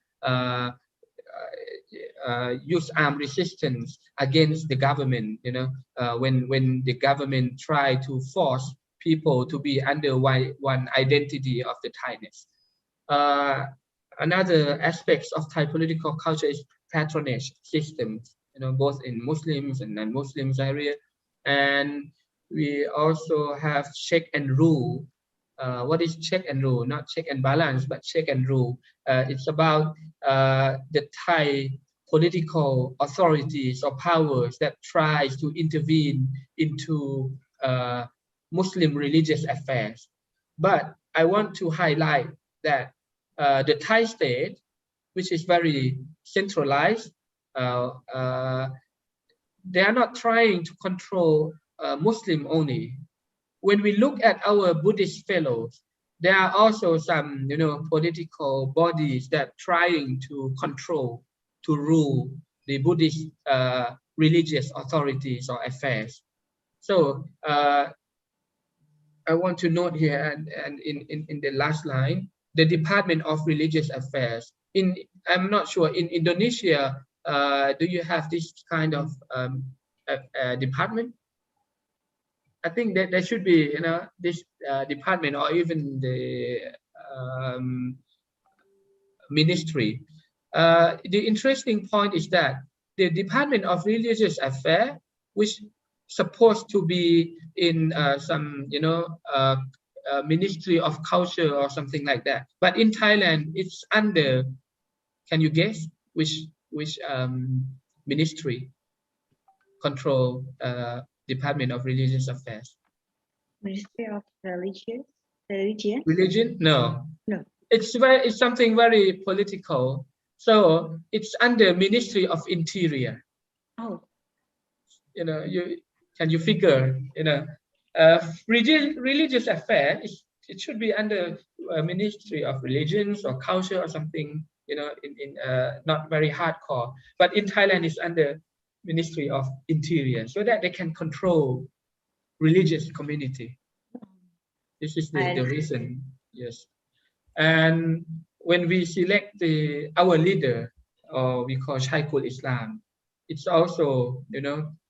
use armed resistance against the government. When the government try to force people to be under one identity of the Thainess. Another aspects of Thai political culture is patronage systems, both in Muslims and non-Muslims area. And we also have check and rule. What is check and rule? Not check and balance, but check and rule. It's about the Thai political authorities or powers that tries to intervene into Muslim religious affairs. But I want to highlight that the Thai state, which is very centralized, they are not trying to control Muslim only. When we look at our Buddhist fellows, there are also some, political bodies that trying to control, to rule the Buddhist religious authorities or affairs. So I want to note here, and in the last line, the Department of Religious Affairs. I'm not sure in Indonesia, do you have this kind of department? I think that there should be, this department or even the ministry. The interesting point is that the Department of Religious Affairs, which supposed to be in some, Ministry of Culture or something like that, but in Thailand it's under. Can you guess which ministry control Department of Religious Affairs? Ministry of Religion? Religion? No. No. It's something very political. So it's under Ministry of Interior. Oh. Can you figure? Religious affairs. It should be under Ministry of Religions or Culture or something. In not very hardcore. But in Thailand, it's under Ministry of Interior, so that they can control religious community. This is the reason. Yes. And when we select our leader, or we call Shaykhul Islam, it's also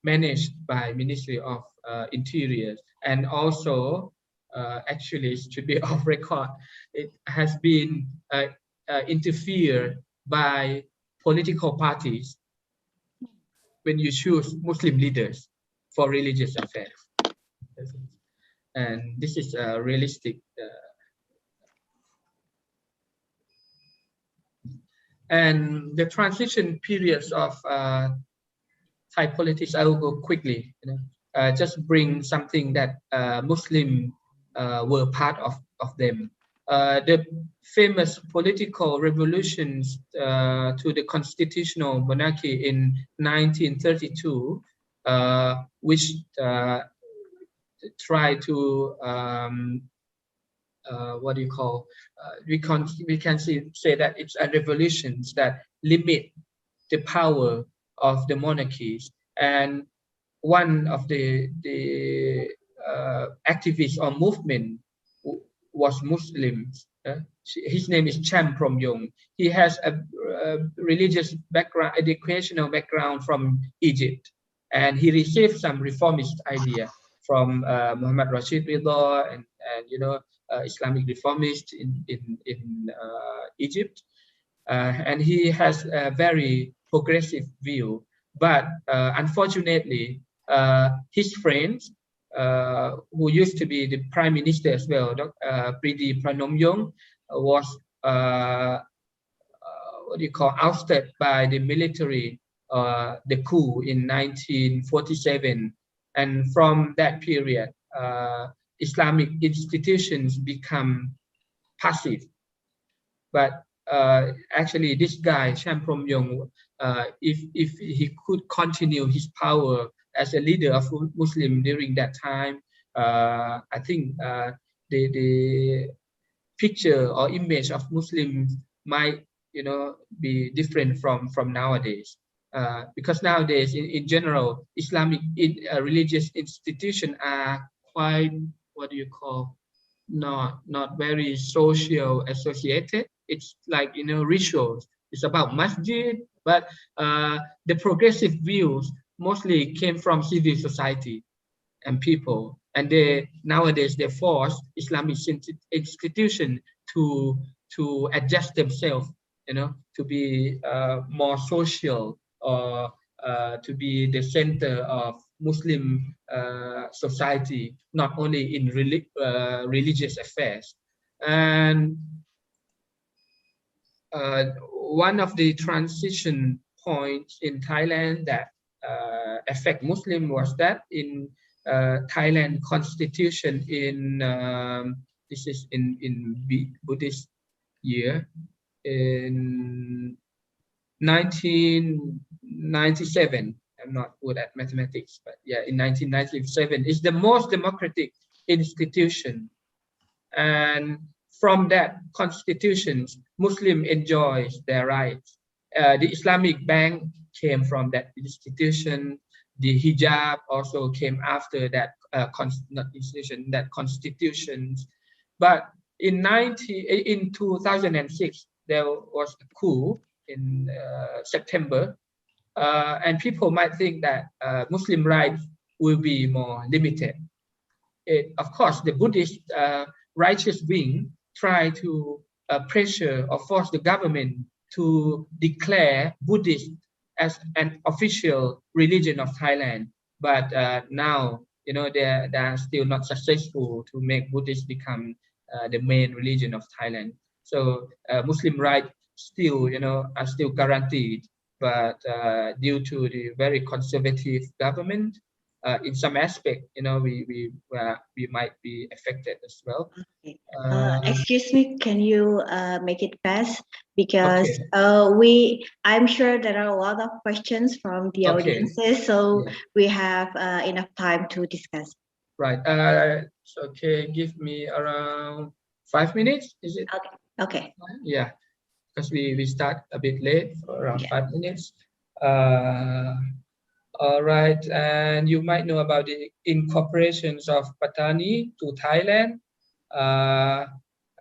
managed by Ministry of Interior, and also actually it should be off record. It has been interfered by political parties when you choose Muslim leaders for religious affairs, and this is realistic. And the transition periods of Thai politics, I will go quickly. Just bring something that Muslim were part of them. The famous political revolutions to the constitutional monarchy in 1932, which try to what do you call? We can say that it's a revolution that limit the power of the monarchies, and one of the activists or movement was Muslims. His name is Cham Promyong. He has a religious background, educational background from Egypt, and he received some reformist idea from Muhammad Rashid Ridha and Islamic reformists in Egypt, and he has a very progressive view. But unfortunately, his friends, who used to be the prime minister as well, Pridi Pranomyong, was ousted by the military, the coup in 1947, and from that period, Islamic institutions become passive. But actually, this guy Cham Promyong, if he could continue his power as a leader of Muslim during that time, I think the picture or image of Muslims might be different from nowadays, because nowadays in general Islamic religious institutions are quite, what do you call, not very social associated. It's like rituals. It's about masjid, but the progressive views mostly came from civil society and people, and nowadays they force Islamic institution to adjust themselves, to be more social, or to be the center of Muslim society, not only in religious affairs. And one of the transition points in Thailand that affect Muslim was that in Thailand constitution in this is in Buddhist year in 1997. I'm not good at mathematics, but yeah, in 1997 is the most democratic institution, and from that constitution, Muslim enjoys their rights. The Islamic Bank came from that institution. The hijab also came after that constitution. But in 2006, there was a coup in September, and people might think that Muslim rights will be more limited. Of course, the Buddhist righteous wing try to pressure or force the government to declare Buddhist as an official religion of Thailand. But now, they are still not successful to make Buddhist become the main religion of Thailand. So Muslim rights still, are still guaranteed, but due to the very conservative government, in some aspect, we might be affected as well. Okay. Excuse me, can you make it fast? Because Okay. I'm sure there are a lot of questions from the Okay. audiences, so Yeah. we have enough time to discuss. Right. Okay. Give me around 5 minutes. Is it? Okay. Okay. Yeah. Because we start a bit late, around Yeah. 5 minutes. All right, and you might know about the incorporations of Pattani to Thailand,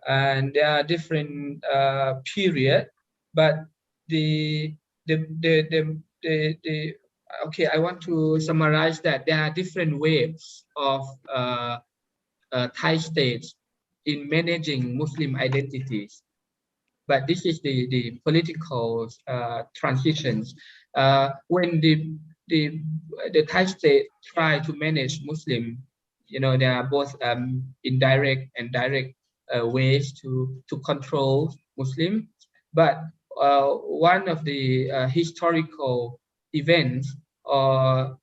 and there are different period, but the okay, I want to summarize that there are different waves of Thai states in managing Muslim identities. But this is the political transitions. When the Thai state try to manage Muslim, there are both indirect and direct ways to control Muslim. But one of the historical events, or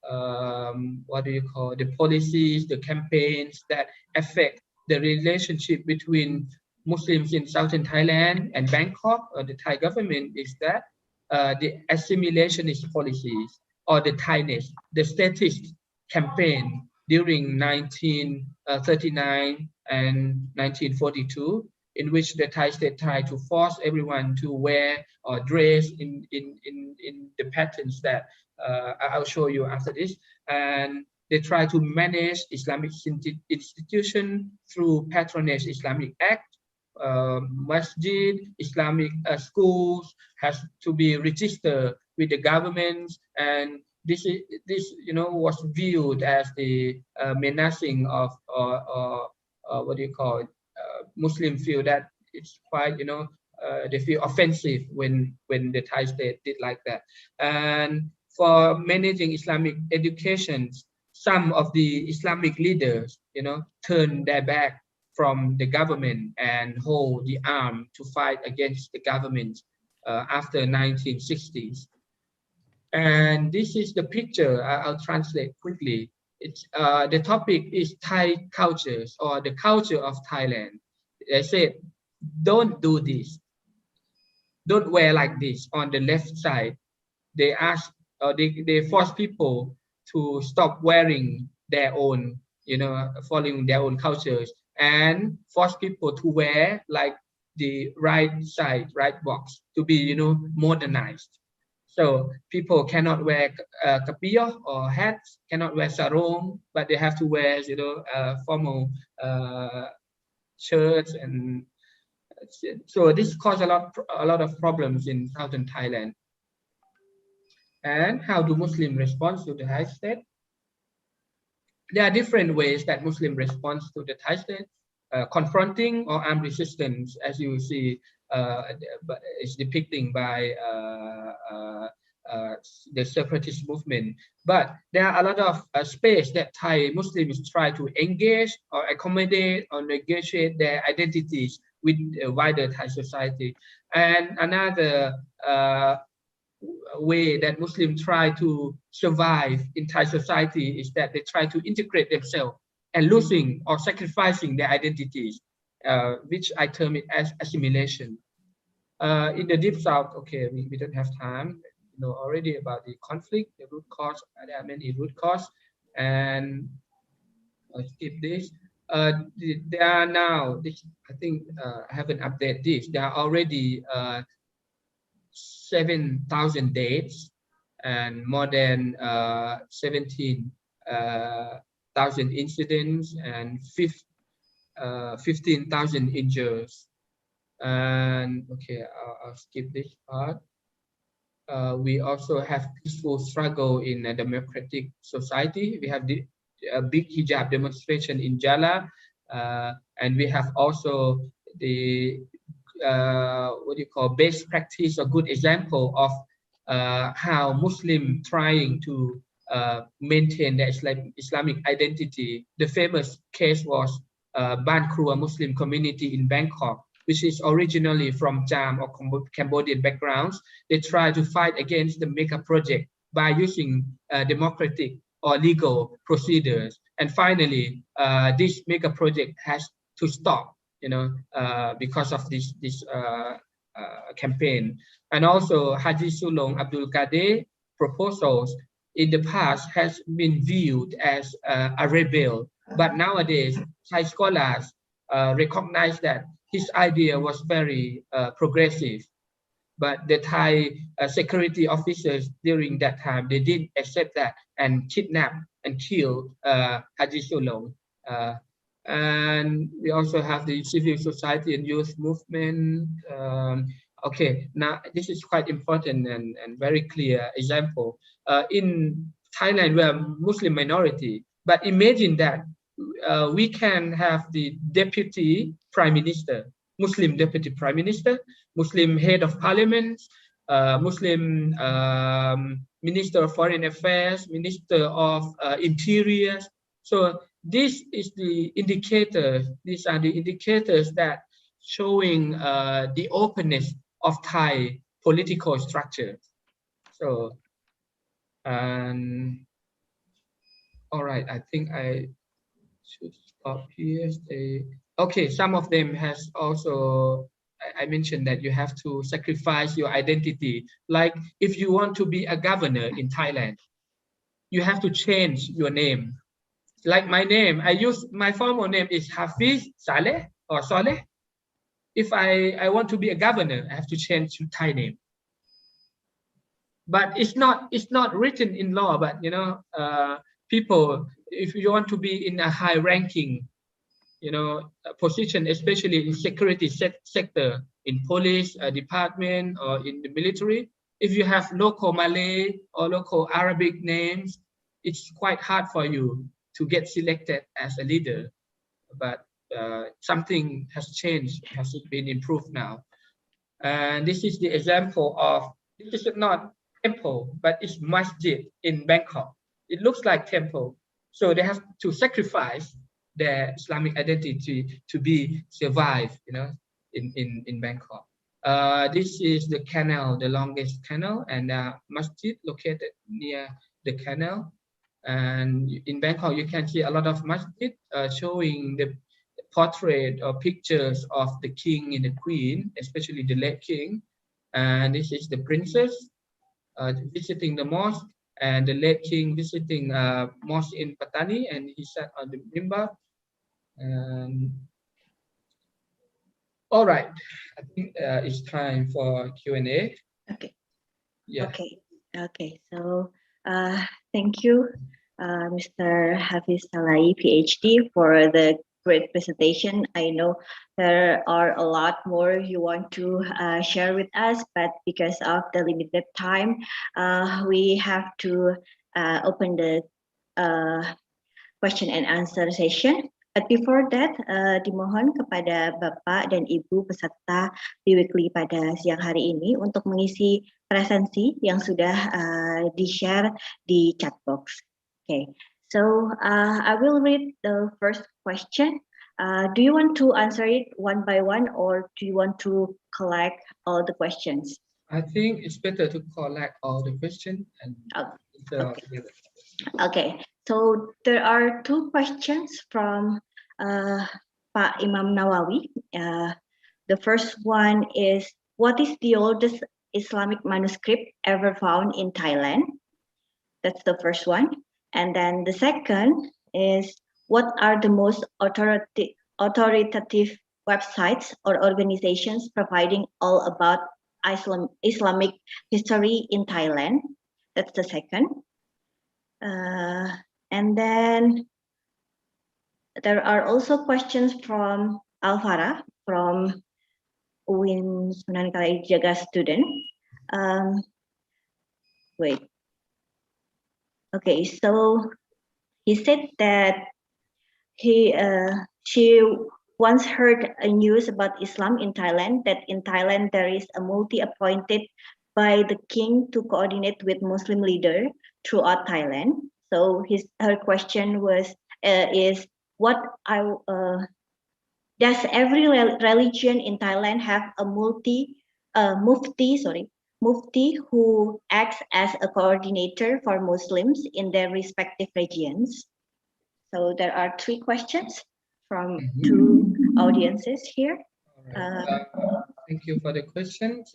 what do you call, the policies, the campaigns that affect the relationship between Muslims in southern Thailand and Bangkok, or the Thai government, is that the assimilationist policies, or the Thainess, the statist campaign during 1939 and 1942, in which the Thai state tried to force everyone to wear or dress in the patterns that I'll show you after this. And they try to manage Islamic institution through patronage Islamic Act. Masjid, Islamic schools has to be registered with the government, and this was viewed as the menacing of what do you call it? Muslim feel that it's quite they feel offensive when the Thai state did like that. And for managing Islamic education, some of the Islamic leaders turn their back from the government and hold the arm to fight against the government after 1960s. And this is the picture. I'll translate quickly. It's the topic is Thai cultures, or the culture of Thailand. They said, don't do this. Don't wear like this on the left side. They ask, or they force people to stop wearing their own, following their own cultures, and force people to wear like the right side, right box, to be, modernized. So people cannot wear kapiyo or hats, cannot wear sarong, but they have to wear, formal shirts. And so this caused a lot of problems in southern Thailand. And how do Muslims respond to the Thai state? There are different ways that Muslim respond to the Thai state. Confronting or armed resistance, as you see, is depicting by the separatist movement. But there are a lot of space that Thai Muslims try to engage or accommodate or negotiate their identities with wider Thai society. And another way that Muslims try to survive in Thai society is that they try to integrate themselves and losing or sacrificing their identities, which I term it as assimilation. In the Deep South, okay, we don't have time, already about the conflict, the root cause. There are many root causes, and I'll skip this. There are now, I think I haven't updated this, there are already 7,000 deaths and more than 17,000 incidents, and 15,000 injured. And okay, I'll skip this part. We also have peaceful struggle in a democratic society. We have the big hijab demonstration in Jala, and we have also the what do you call best practice or good example of how Muslim trying to maintain the Islamic identity. The famous case was Ban Krua Muslim community in Bangkok, which is originally from Cham or Cambodian backgrounds. They try to fight against the mega project by using democratic or legal procedures. And finally, this mega project has to stop, because of this campaign. And also Haji Sulong Abdul Kader proposals in the past has been viewed as a rebel, but nowadays Thai scholars recognize that his idea was very progressive. But the Thai security officers during that time, they didn't accept that and kidnapped and killed Haji Sulong. And we also have the civil society and youth movement. Okay, now this is quite important and very clear example. In Thailand, we are Muslim minority, but imagine that we can have the deputy prime minister, Muslim deputy prime minister, Muslim head of parliament, Muslim minister of foreign affairs, minister of interior. So this is the indicator. These are the indicators that showing the openness of Thai political structure. So, all right, I think I should stop here. Okay, some of them has also, I mentioned that you have to sacrifice your identity. Like if you want to be a governor in Thailand, you have to change your name. Like my name, my formal name is Hafiz Saleh or Saleh. If I want to be a governor, I have to change to Thai name. But it's not written in law, but people, if you want to be in a high ranking, position, especially in security sector, in police department or in the military, if you have local Malay or local Arabic names, it's quite hard for you to get selected as a leader. But something has changed, has been improved now. And this is the example of, this is not temple, but it's masjid in Bangkok. It looks like temple. So they have to sacrifice their Islamic identity to be survive, in Bangkok. This is the canal, the longest canal, and masjid located near the canal. And in Bangkok, you can see a lot of masjid showing the portrait or pictures of the king and the queen, especially the late king. And this is the princess visiting the mosque, and the late king visiting mosque in Patani, and he sat on the mimbar. All right, I think it's time for Q&A. Okay. Yeah. Okay. So thank you, Mr. Hafiz Salai, PhD, for the great presentation. I know there are a lot more you want to share with us, but because of the limited time, we have to open the question and answer session. But before that, dimohon kepada Bapak dan Ibu peserta Biweekly pada siang hari ini untuk mengisi presensi yang sudah di-share di chat box. Okay, so I will read the first question. Do you want to answer it one by one, or do you want to collect all the questions? I think it's better to collect all the questions and answer together. Okay, so there are two questions from Pak Imam Nawawi. The first one is, what is the oldest Islamic manuscript ever found in Thailand? That's the first one. And then the second is, what are the most authoritative websites or organizations providing all about Islamic history in Thailand? That's the second. And then there are also questions from Alvara from UIN Sunan Kalijaga student. Wait. Okay, so he said that she once heard a news about Islam in Thailand, that in Thailand there is a multi appointed by the king to coordinate with Muslim leader throughout Thailand. So her question was is what does every religion in Thailand have a mufti who acts as a coordinator for Muslims in their respective regions? So there are 3 questions from 2 audiences here. Thank you for the questions.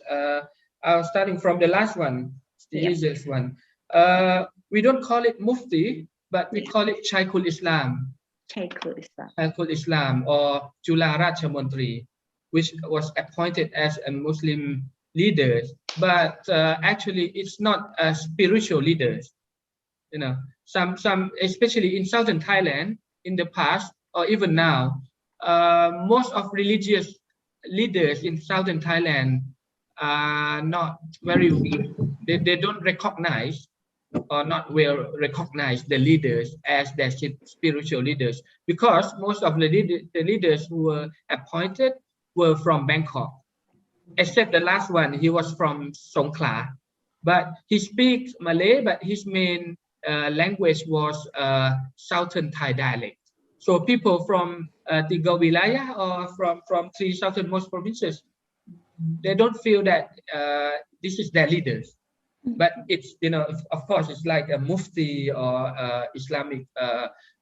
Starting from the last one, the easiest one. We don't call it Mufti, but we call it Shaykhul Islam. Shaykhul Islam or Jula Rachamontri, which was appointed as a Muslim leader, but actually it's not a spiritual leaders. You know, some especially in southern Thailand in the past or even now, most of religious leaders in southern Thailand are not very, they don't recognize or not will recognize the leaders as their spiritual leaders, because most of the leaders who were appointed were from Bangkok, except the last one. He was from Songkhla, but he speaks Malay, but his main language was Southern Thai dialect. So people from Tiga Wilayah or from 3 southernmost provinces, they don't feel that this is their leaders. But it's, you know, of course, it's like a mufti or Islamic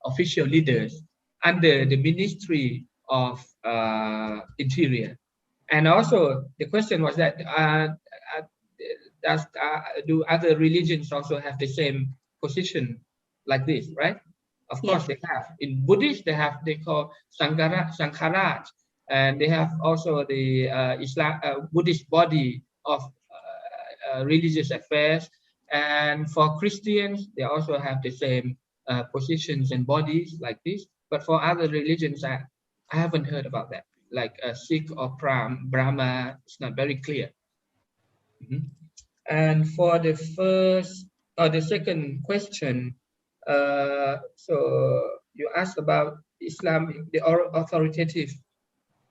official leaders under the Ministry of Interior. And also the question was that do other religions also have the same position like this, right? Of course they have. In Buddhist they call Sankharaj, and they have also the Buddhist body of religious affairs. And for Christians, they also have the same positions and bodies like this. But for other religions, I haven't heard about that. Like Sikh or Brahma, it's not very clear. And for the first or the second question, so you asked about Islam, the authoritative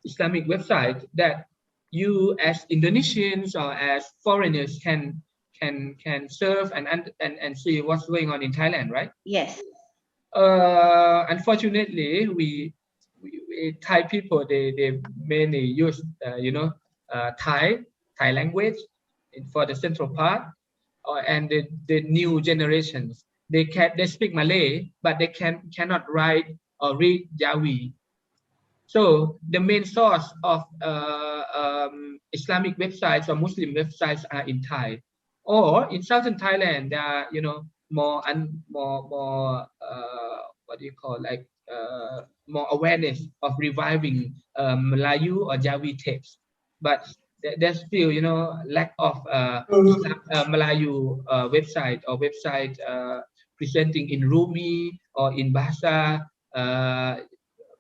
Islamic website that you as Indonesians or as foreigners can serve and see what's going on in Thailand, right? Yes. Unfortunately, we Thai people they mainly use Thai language for the central part, and the new generations they speak Malay, but they cannot write or read Jawi. So the main source of Islamic websites or Muslim websites are in Thai, or in southern Thailand there are more what do you call, like more awareness of reviving Melayu or Jawi texts, but there's still lack of Melayu website or website presenting in Rumi or in Bahasa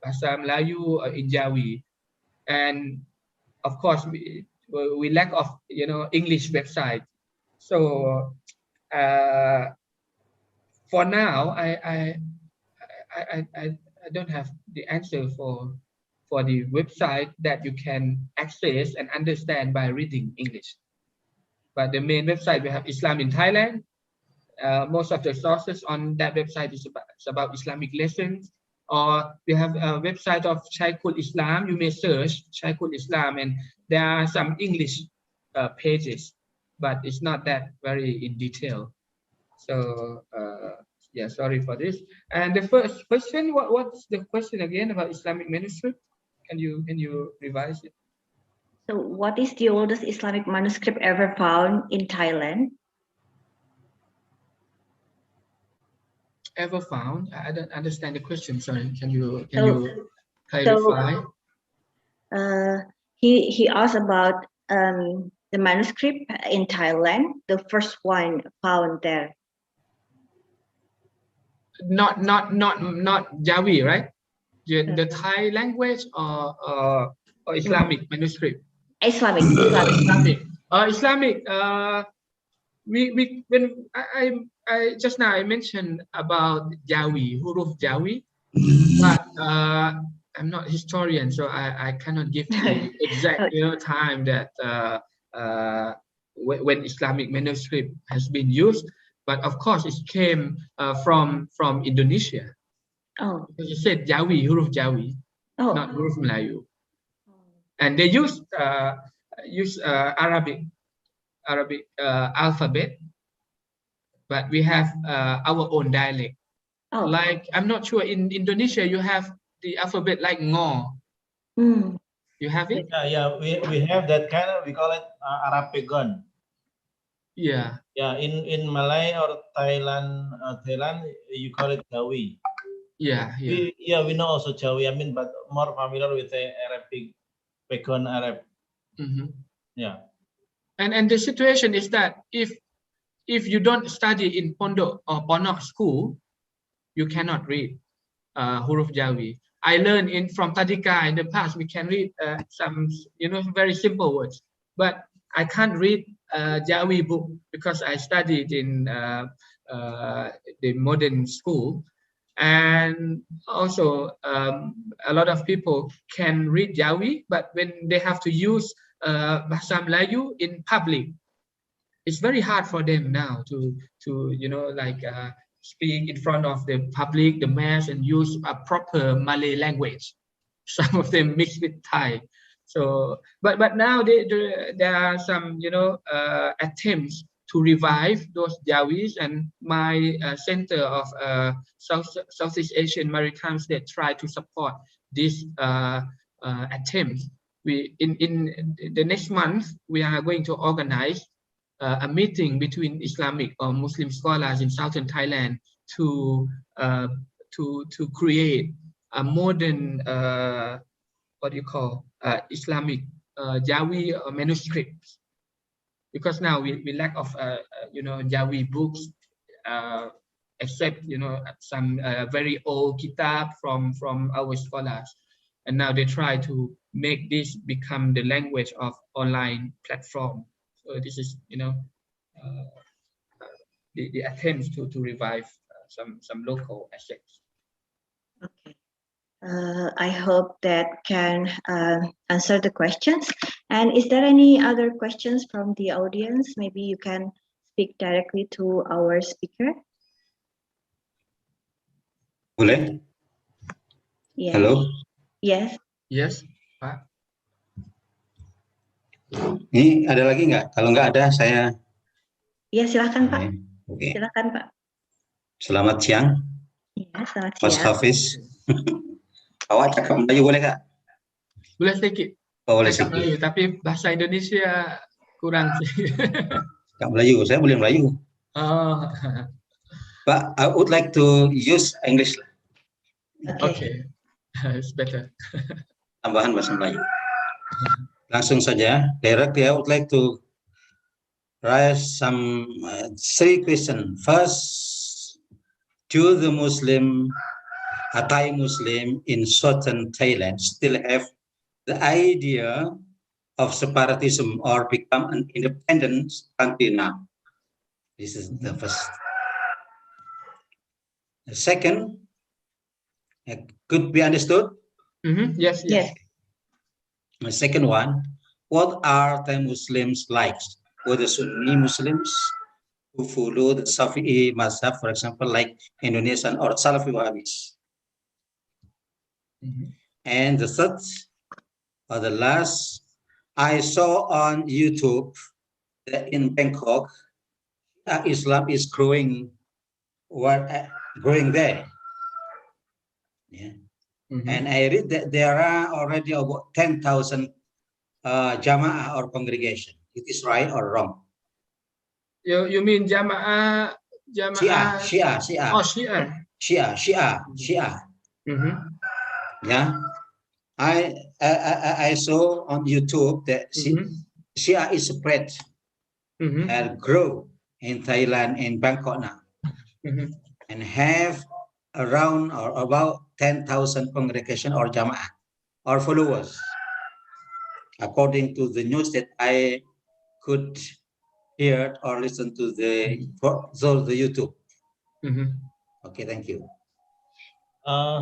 Melayu or in Jawi. And of course we lack of English website. So for now I don't have the answer for the website that you can access and understand by reading English. But the main website, we have Islam in Thailand. Most of the sources on that website is about Islamic lessons. Or we have a website of Shaykhul Islam. You may search Shaykhul Islam, and there are some English pages, but it's not that very in detail. So yeah, sorry for this. And the first question, what's the question again about Islamic manuscript? Can you revise it? So what is the oldest Islamic manuscript ever found in Thailand? Ever found? I don't understand the question. Sorry, can you clarify? He asked about the manuscript in Thailand, the first one found there. Not Jawi, right? the Thai language or Islamic manuscript? Islamic. Islamic. We when I just now I mentioned about Jawi, huruf Jawi, but I'm not historian, so I cannot give the exact time that when Islamic manuscript has been used. But of course, it came from Indonesia. Oh. Because you said Jawi, huruf Jawi, not huruf Melayu, and they use Arabic alphabet, but we have our own dialect. Like I'm not sure in Indonesia you have the alphabet like Ngo. You have it? Yeah. We have that kind of, we call it Arapegon. Yeah. Yeah. In Malay or Thailand, you call it Jawi. Yeah. We know also Jawi. I mean, but more familiar with the Arabic, Pegon Arab. Yeah. And the situation is that if you don't study in Pondok or Ponok school, you cannot read huruf Jawi. I learned from Tadika in the past. We can read some very simple words, but I can't read Jawi book because I studied in the modern school, and also a lot of people can read Jawi, but when they have to use Bahasa Melayu in public, it's very hard for them now to speak in front of the public, the mass, and use a proper Malay language. Some of them mix with Thai. So, but now there are some attempts to revive those Jawis, and my Center of Southeast Asian Maritime States try to support this attempt. We in the next month we are going to organize a meeting between Islamic or Muslim scholars in southern Thailand to create a modern Islamic Jawi manuscripts, because now we lack of Jawi books, except some very old kitab from our scholars, and now they try to make this become the language of online platform. So this is the attempts to revive some local assets. Okay. I hope that can answer the questions. And is there any other questions from the audience? Maybe you can speak directly to our speaker. Boleh? Yes. Halo? Yes. Yes, Pak. Ini ada lagi nggak? Kalau nggak ada, saya... Ya, silakan Pak. Oke. Silakan Pak. Selamat siang. Ya, selamat Mas siang. Hafiz. Awak cakap Melayu boleh nggak? Boleh sedikit. Boleh sedikit. Melayu, tapi bahasa Indonesia kurang sih. Cakap Melayu, saya boleh Melayu. Oh. But I would like to use English. Okay. It's better. Tambahan bahasa Melayu. Langsung saja, directly I would like to raise some 3 questions. First, do the Thai Muslim in southern Thailand still have the idea of separatism or become an independent country now? This is the first. The second, could be understood? Yes. The second one, what are Thai Muslims like? Whether Sunni Muslims who follow the Shafi'i Mazhab, for example, like Indonesian or Salafi Wahhabis. And the third, or the last, I saw on YouTube that in Bangkok, Islam is growing there. Yeah. And I read that there are already about 10,000 Jama'ah or congregation. It is right or wrong? You mean Jama'ah? Shia. Oh, Shia. Shia. Yeah. I saw on YouTube that Shia is spread and grow in Thailand, in Bangkok now, and have around or about 10,000 congregation or jama'ah or followers, according to the news that I could hear or listen to the YouTube. Okay, thank you.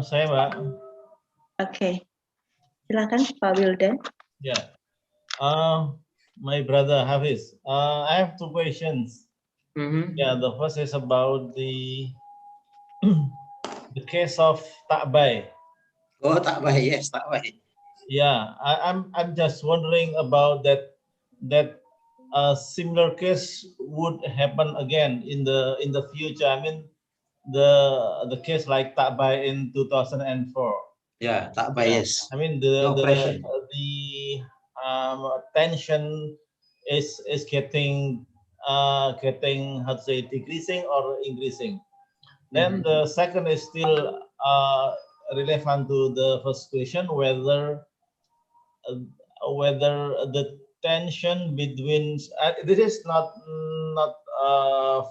Saya Pak. Okay, silakan Pak Wildan. Yeah. My brother Hafiz. I have two questions. Yeah, the first is about the the case of Takbai. Oh, Takbai, yes, Takbai. Yeah, I'm just wondering about that a similar case would happen again in the future. I mean, the case like Takbai in 2004. Yeah, Takbai, yes. I mean No pressure. the tension is getting getting, how to say, decreasing or increasing. Then the second is still relevant to the first question, whether the tension between this is not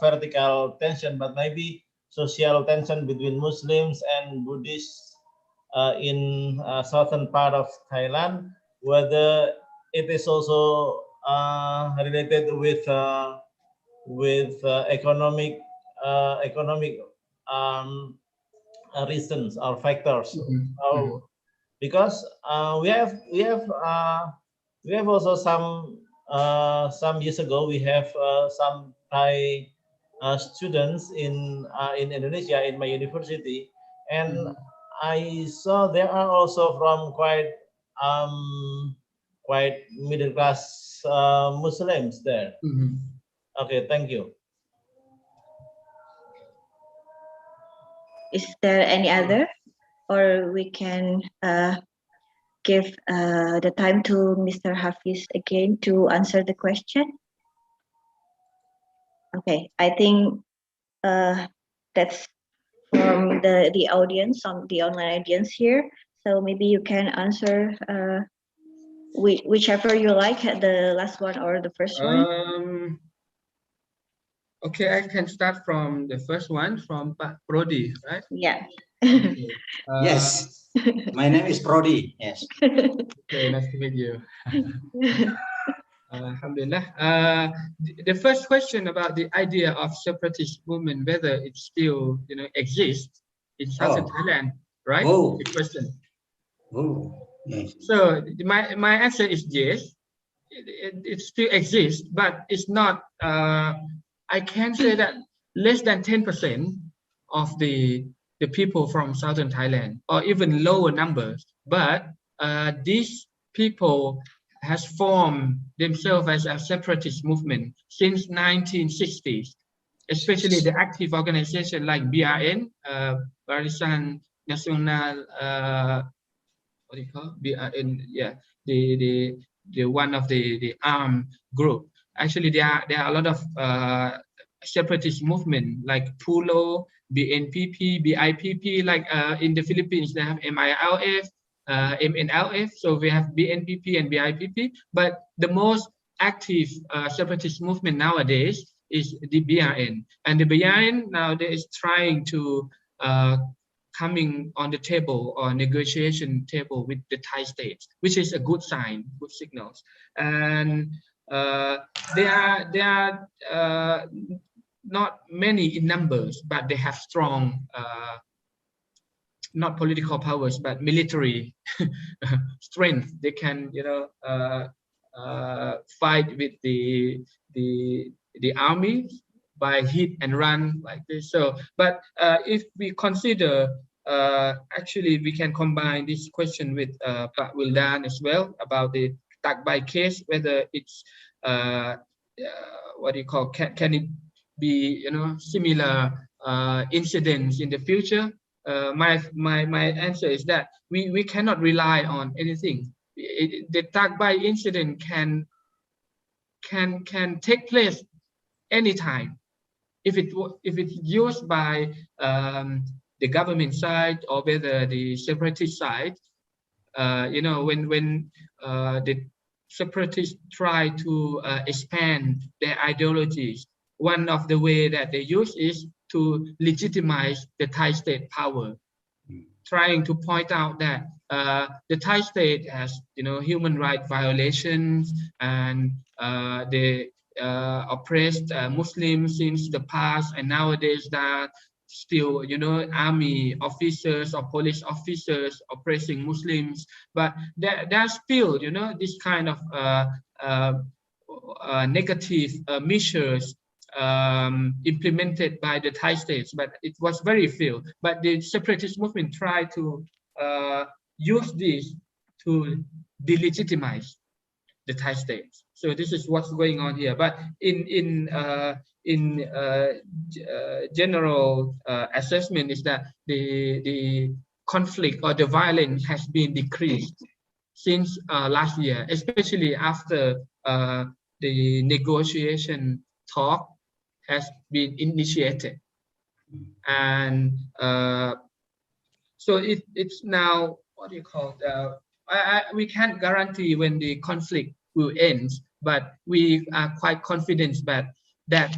vertical tension, but maybe social tension between Muslims and Buddhists in southern part of Thailand, whether it is also related with economic reasons or factors. Because we have also some years ago we have some Thai students in Indonesia in my university, and I saw there are also from quite middle class Muslims there. Okay, thank you. Is there any other, or we can give the time to Mr. Hafiz again to answer the question? Okay, I think that's from the audience, on the online audience here. So maybe you can answer whichever you like, the last one or the first one. Okay, I can start from the first one, from Pak Prodi, right? Yeah. Okay. Yes, my name is Prodi. Yes. Okay, nice to meet you. Alhamdulillah. The first question about the idea of separatist movement, whether it still exists in southern Thailand, right? Oh. The question. Oh, yes. So my answer is yes. It still exists, but it's not. I can say that less than 10% of the people from southern Thailand, or even lower numbers. But these people has formed themselves as a separatist movement since 1960s, especially the active organization like BRN, Barisan Nasional. What do you call BRN? Yeah, the one of the armed group. Actually, there are a lot of separatist movement like PULO, BNPP, BIPP. Like in the Philippines, they have MILF, MNLF. So we have BNPP and BIPP. But the most active separatist movement nowadays is the BRN, and the BRN nowadays is trying to coming on the table or negotiation table with the Thai states, which is a good sign, good signals. And they are not many in numbers, but they have strong, not political powers, but military strength. They can, fight with the army by hit and run like this. So, but if we consider, actually, we can combine this question with Pak Wildan as well about the Takbai case, whether it's what do you call, can it be similar incidents in the future? My answer is that we cannot rely on anything. The Takbai incident can take place anytime if it's used by the government side or whether the separatist side. When the separatists try to expand their ideologies, one of the way that they use is to legitimize the Thai state power, trying to point out that the Thai state has, human rights violations, and they oppressed Muslims since the past, and nowadays that still, army officers or police officers oppressing Muslims, but there's still, this kind of negative measures implemented by the Thai states, but it was very few. But the separatist movement tried to use this to delegitimize the Thai states. So this is what's going on here. But in general assessment is that the conflict or the violence has been decreased since last year, especially after the negotiation talk has been initiated, and so it's now, what do you call it? We can't guarantee when the conflict will end, but we are quite confident that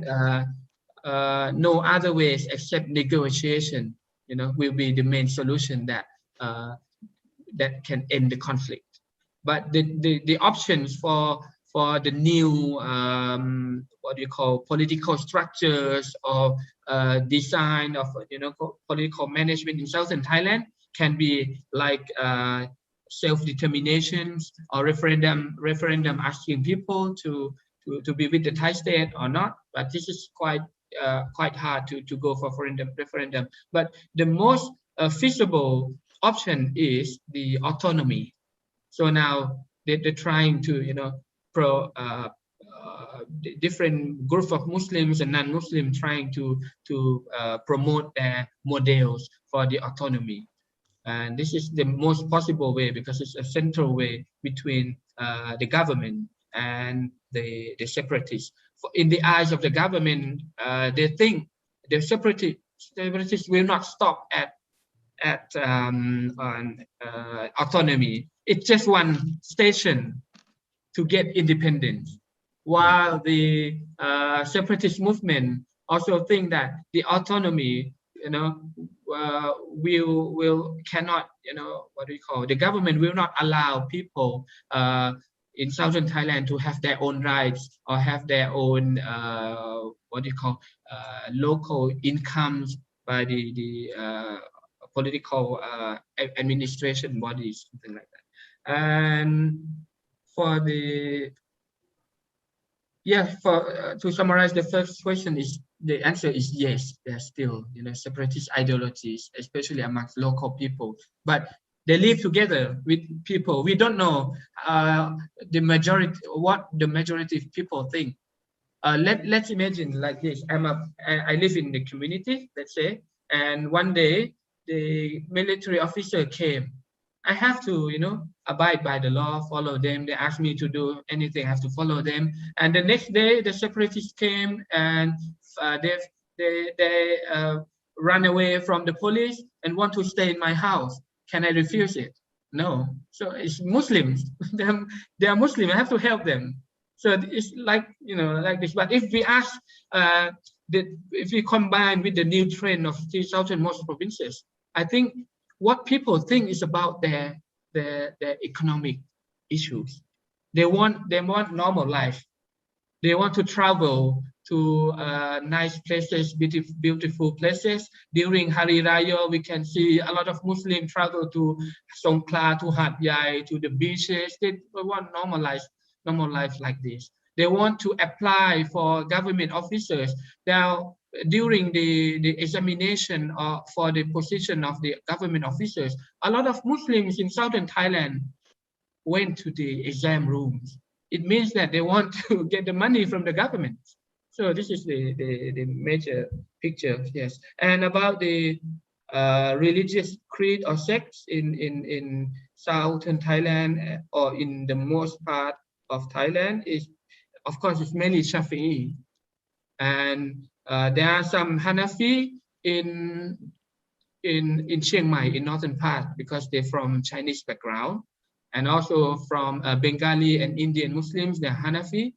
no other ways except negotiation, will be the main solution that can end the conflict. But the options for the new what do you call, political structures or design of political management in southern Thailand can be like self-determinations or referendum asking people to be with the Thai state or not. But this is quite hard to go for referendum. But the most feasible option is the autonomy. So now they're trying to different group of Muslims and non-Muslim trying to promote their models for the autonomy, and this is the most possible way because it's a central way between the government and the separatists. In the eyes of the government, they think the separatists will not stop at autonomy. It's just one station to get independence, while the separatist movement also think that the autonomy, cannot, what do you call, the government will not allow people in southern Thailand to have their own rights or have their own what do you call, local incomes by the political administration bodies, something like that. And for the to summarize the first question, is the answer is yes. There's still separatist ideologies, especially amongst local people, but they live together with people. We don't know what the majority of people think. Let's imagine like this. I live in the community, let's say, and one day the military officer came. I have to, abide by the law, follow them. They ask me to do anything, I have to follow them. And the next day, the separatists came and they run away from the police and want to stay in my house. Can I refuse it? No. So it's Muslims. They are Muslim. I have to help them. So it's like like this. But if we ask, if we combine with the new trend of the southernmost provinces, I think what people think is about their economic issues. They want normal life. They want to travel to nice places, beautiful places. During Hari Raya, we can see a lot of Muslims travel to Songkhla, to Hat Yai, to the beaches. They want normal life like this. They want to apply for government officers. Now, during the examination for the position of the government officers, a lot of Muslims in southern Thailand went to the exam rooms. It means that they want to get the money from the government. So this is the major picture, yes. And about the religious creed or sects in southern Thailand or in the most part of Thailand is, of course, it's mainly Shafi'i. And there are some Hanafi in Chiang Mai, in northern part, because they're from Chinese background, and also from Bengali and Indian Muslims, they're Hanafi.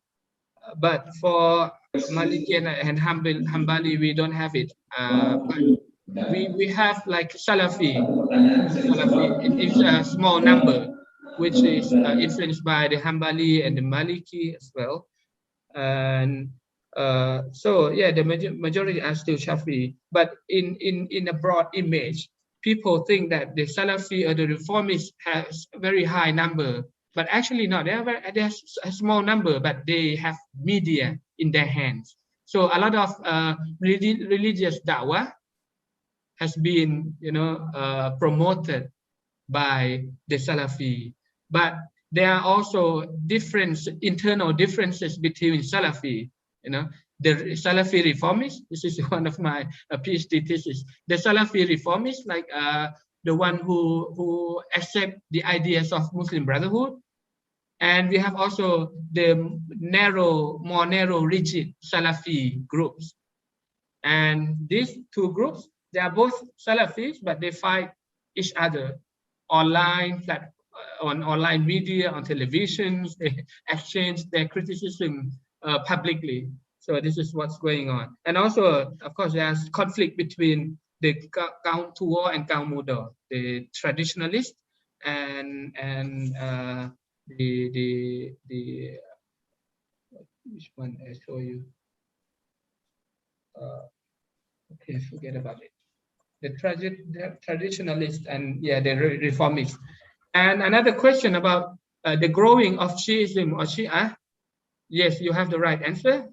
but for Maliki and Hanbali, we don't have it. But we have like Salafi. It's a small number, which is influenced by the Hanbali and the Maliki as well. And so yeah, the majority are still Shafi. But in a broad image, people think that the Salafi or the Reformists has a very high number, but actually not. They're a small number, but they have media in their hands. So a lot of religious da'wah has been, promoted by the Salafi. But there are also internal differences between Salafi. The Salafi reformists. This is one of my PhD thesis. The Salafi reformists, like the one who accept the ideas of Muslim Brotherhood, and we have also the more narrow, rigid Salafi groups. And these two groups, they are both Salafis, but they fight each other online, on online media, on televisions. They exchange their criticism publicly. So this is what's going on. And also, of course, there's conflict between the Kaum Tua and Kaum Muda, the traditionalists and the which one I show you? Okay, forget about it. The traditionalists and the reformists. And another question about the growing of Shiism or Shia. Yes, you have the right answer.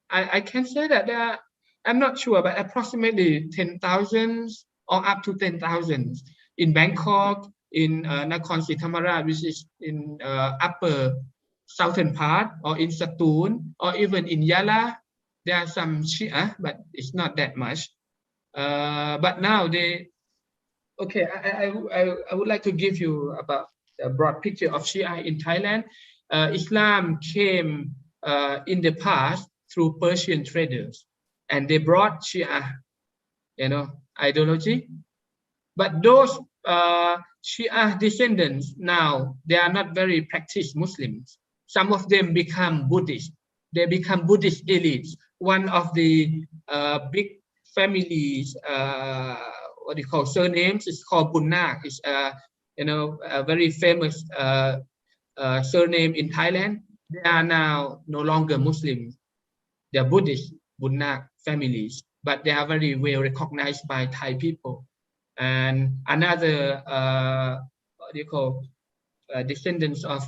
I can say that there are, I'm not sure, but approximately 10,000 or up to 10,000 in Bangkok, in Nakhon Si Thammarat, which is in upper southern part, or in Satun, or even in Yala. There are some Shia, but it's not that much. But now okay, I would like to give you about a broad picture of Shia in Thailand. Islam came in the past through Persian traders, and they brought Shia, ideology. But those Shia descendants now, they are not very practiced Muslims. Some of them become Buddhist. They become Buddhist elites. One of the big families, what do you call surnames? It's called Bunnak. It's a very famous surname in Thailand. They are now no longer Muslims. They are Buddhist Bunnak families, but they are very well recognized by Thai people. And another what do you call descendants of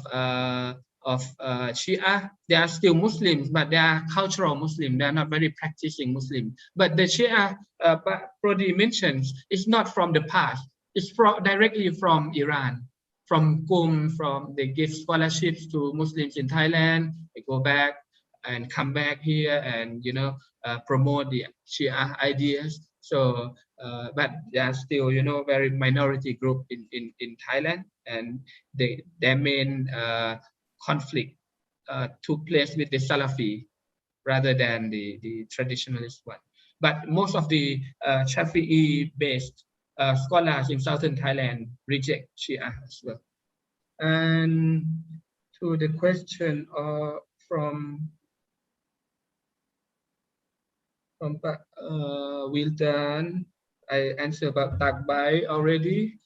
Shia, they are still Muslims, but they are cultural Muslim. They are not very practicing Muslim. But the Shia, Prodi mentions, is not from the past. It's directly from Iran, from Qum. They give scholarships to Muslims in Thailand. They go back and come back here and promote the Shia ideas. So, but they are still very minority group in Thailand, and their main conflict took place with the Salafi rather than the traditionalist one. But most of the Shafi'i-based scholars in southern Thailand reject Shia as well. And to the question from Wildan, I answered about Takbai already.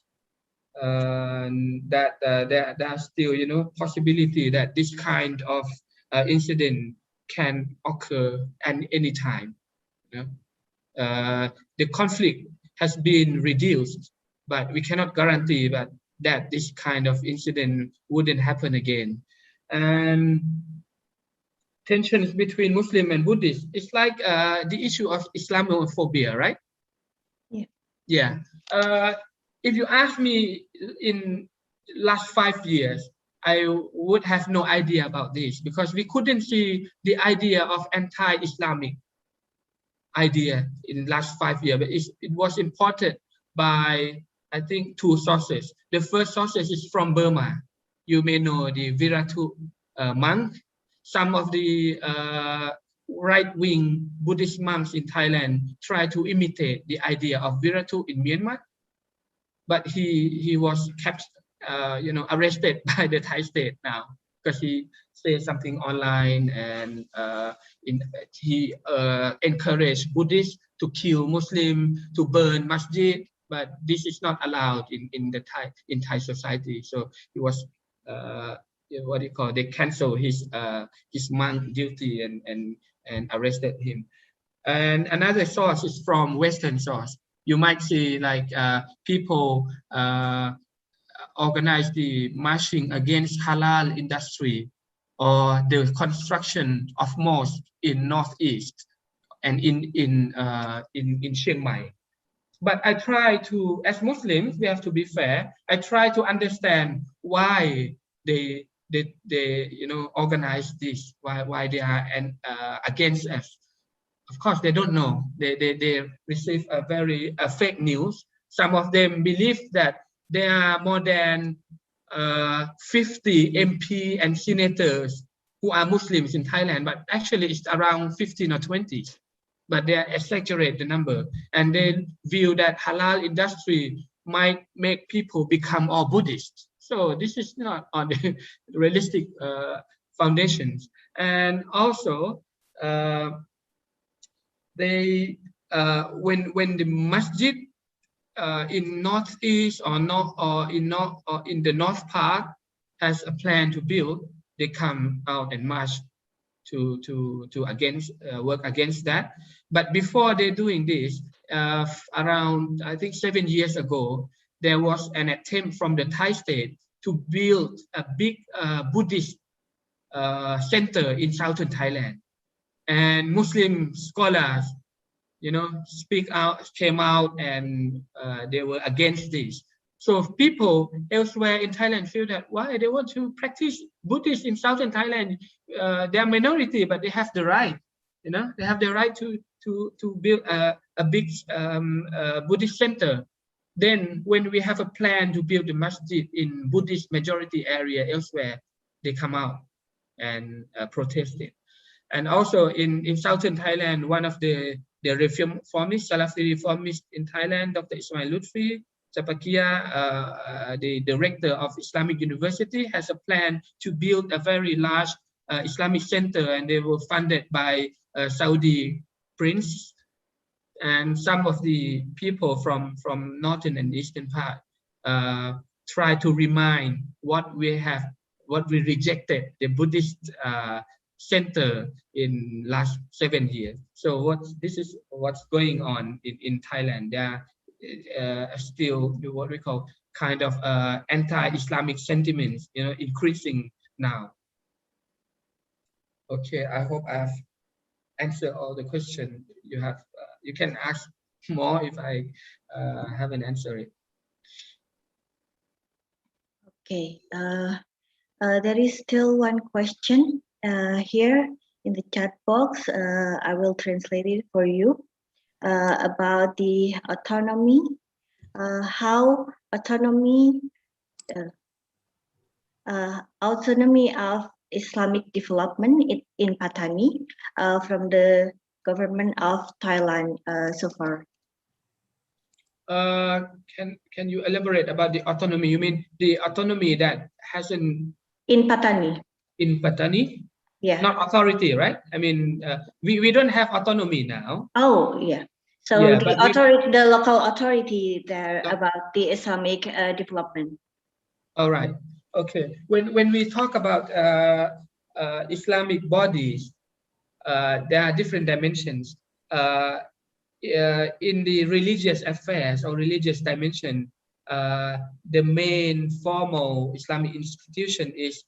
That there's still possibility that this kind of incident can occur at any time. The conflict has been reduced, but we cannot guarantee that this kind of incident wouldn't happen again. And tensions between Muslim and Buddhist, it's like the issue of Islamophobia, right? Yeah. If you ask me in last 5 years, I would have no idea about this, because we couldn't see the idea of anti-Islamic idea in last 5 years. But it was imported by, I think, 2 sources. The first source is from Burma. You may know the Viratu monk. Some of the right-wing Buddhist monks in Thailand try to imitate the idea of Viratu in Myanmar, but he was kept, arrested by the Thai state now, because he say something online, and he encouraged Buddhists to kill Muslim, to burn masjid, but this is not allowed in Thai society. So he was what do you call? They canceled his monk duty and arrested him. And another source is from Western source. You might see like people organize the marching against halal industry or the construction of mosques in Northeast and in Chiang Mai. But I try to, as Muslims, we have to be fair. I try to understand why they organize this, why they are against us. Of course, they don't know. They receive a very fake news. Some of them believe that there are more than 50 MP and senators who are Muslims in Thailand, but actually it's around 15 or 20. But they exaggerate the number, and they view that halal industry might make people become all Buddhists. So this is not on the realistic foundations. And also, when the masjid in Northeast or in the north part has a plan to build, they come out and march to work against that. But before they're doing this, around I think 7 years ago, there was an attempt from the Thai state to build a big Buddhist center in southern Thailand, and Muslim scholars, came out, and they were against this. So people elsewhere in Thailand feel that why they want to practice Buddhist in southern Thailand. They are minority, but they have the right. They have the right to build a big Buddhist center. Then when we have a plan to build a masjid in Buddhist majority area elsewhere, they come out and protest it. And also in southern Thailand, one of the reformists, Salafi reformists in Thailand, Dr. Ismail Lutfi Chapakia, the director of Islamic University, has a plan to build a very large Islamic center, and they were funded by Saudi prince. And some of the people from northern and eastern part try to remind what we rejected, the Buddhist center in last 7 years. So this is what's going on in Thailand. There are still what we call kind of anti-Islamic sentiments, increasing now. Okay, I hope I've answered all the questions you have. You can ask more if I haven't answered it. Okay, there is still one question here in the chat box. I will translate it for you about the autonomy, how autonomy of Islamic development in Pattani from the government of Thailand so far. Can you elaborate about the autonomy? You mean the autonomy that hasn't in Pattani? In Pattani? Yeah. Not authority, right? I mean, we don't have autonomy now. Oh, yeah. So yeah, the local authority there about the Islamic development. All right. Okay. When we talk about Islamic bodies, there are different dimensions. In the religious affairs or religious dimension, the main formal Islamic institution is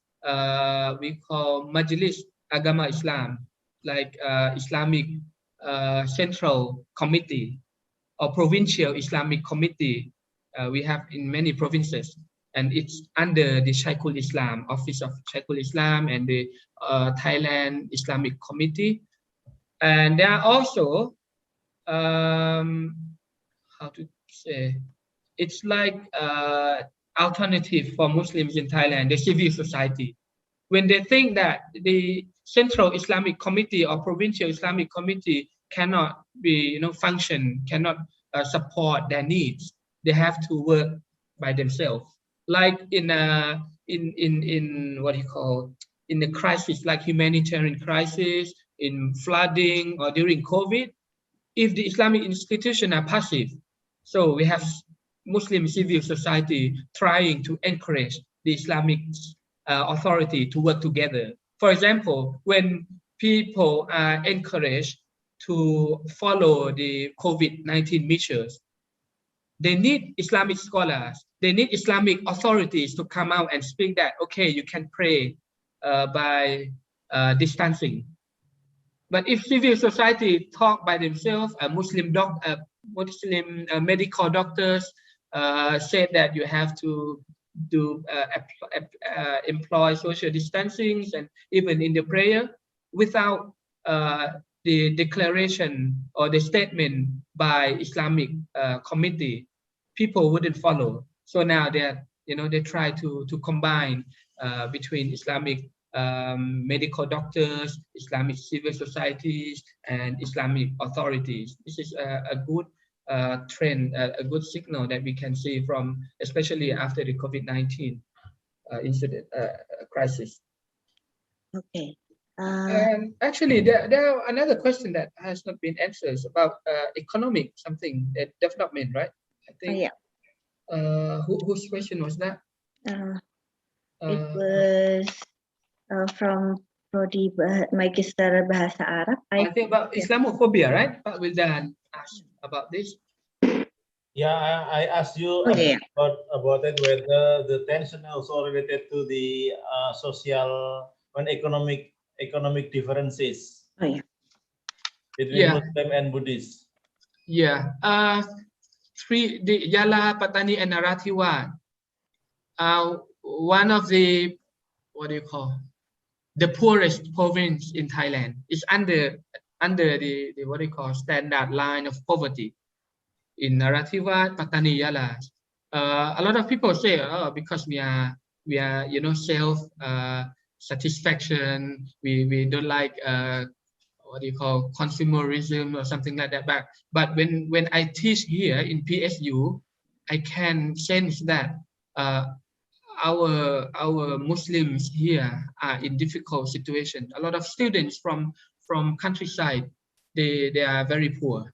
we call Majlis Agama Islam, like Islamic Central Committee or Provincial Islamic Committee. We have in many provinces, and it's under the Shaykhul Islam, Office of Shaykhul Islam, and the Thailand Islamic Committee. And there are also how to say, it's like alternative for Muslims in Thailand, the civil society. When they think that the Central Islamic Committee or Provincial Islamic Committee cannot be, function, cannot support their needs, they have to work by themselves. Like in what you call in a crisis like humanitarian crisis, in flooding, or during COVID, if the Islamic institutions are passive, so we have Muslim civil society trying to encourage the Islamic authority to work together. For example, when people are encouraged to follow the COVID-19 measures, they need Islamic scholars, they need Islamic authorities to come out and speak that, okay, you can pray by distancing. But if civil society talk by themselves, Muslim medical doctors said that you have to employ social distancing and even in the prayer, without the declaration or the statement by Islamic committee, people wouldn't follow. So now they try to combine between Islamic medical doctors, Islamic civil societies, and Islamic authorities. This is a good trend, a good signal that we can see from, especially after the COVID-19 incident crisis. Okay. And actually, there are another question that has not been answered about economic development, right? I think. Yeah. Whose question was that? It was from Prodi Magister Bahasa Arab. I think about Islamophobia, right? Pak Wildan asked about this. Yeah, I asked you about it, whether the tension also related to the social and economic differences between Muslim and Buddhist. Yeah. The Yala, Patani, and Narathiwat are one of the, the poorest province in Thailand. Is under the standard line of poverty. In Narathiwat, Patani, Yala, a lot of people say, because we are self satisfaction, we don't like consumerism or something like that. But when I teach here in PSU, I can sense that our Muslims here are in difficult situation. A lot of students from countryside, they are very poor.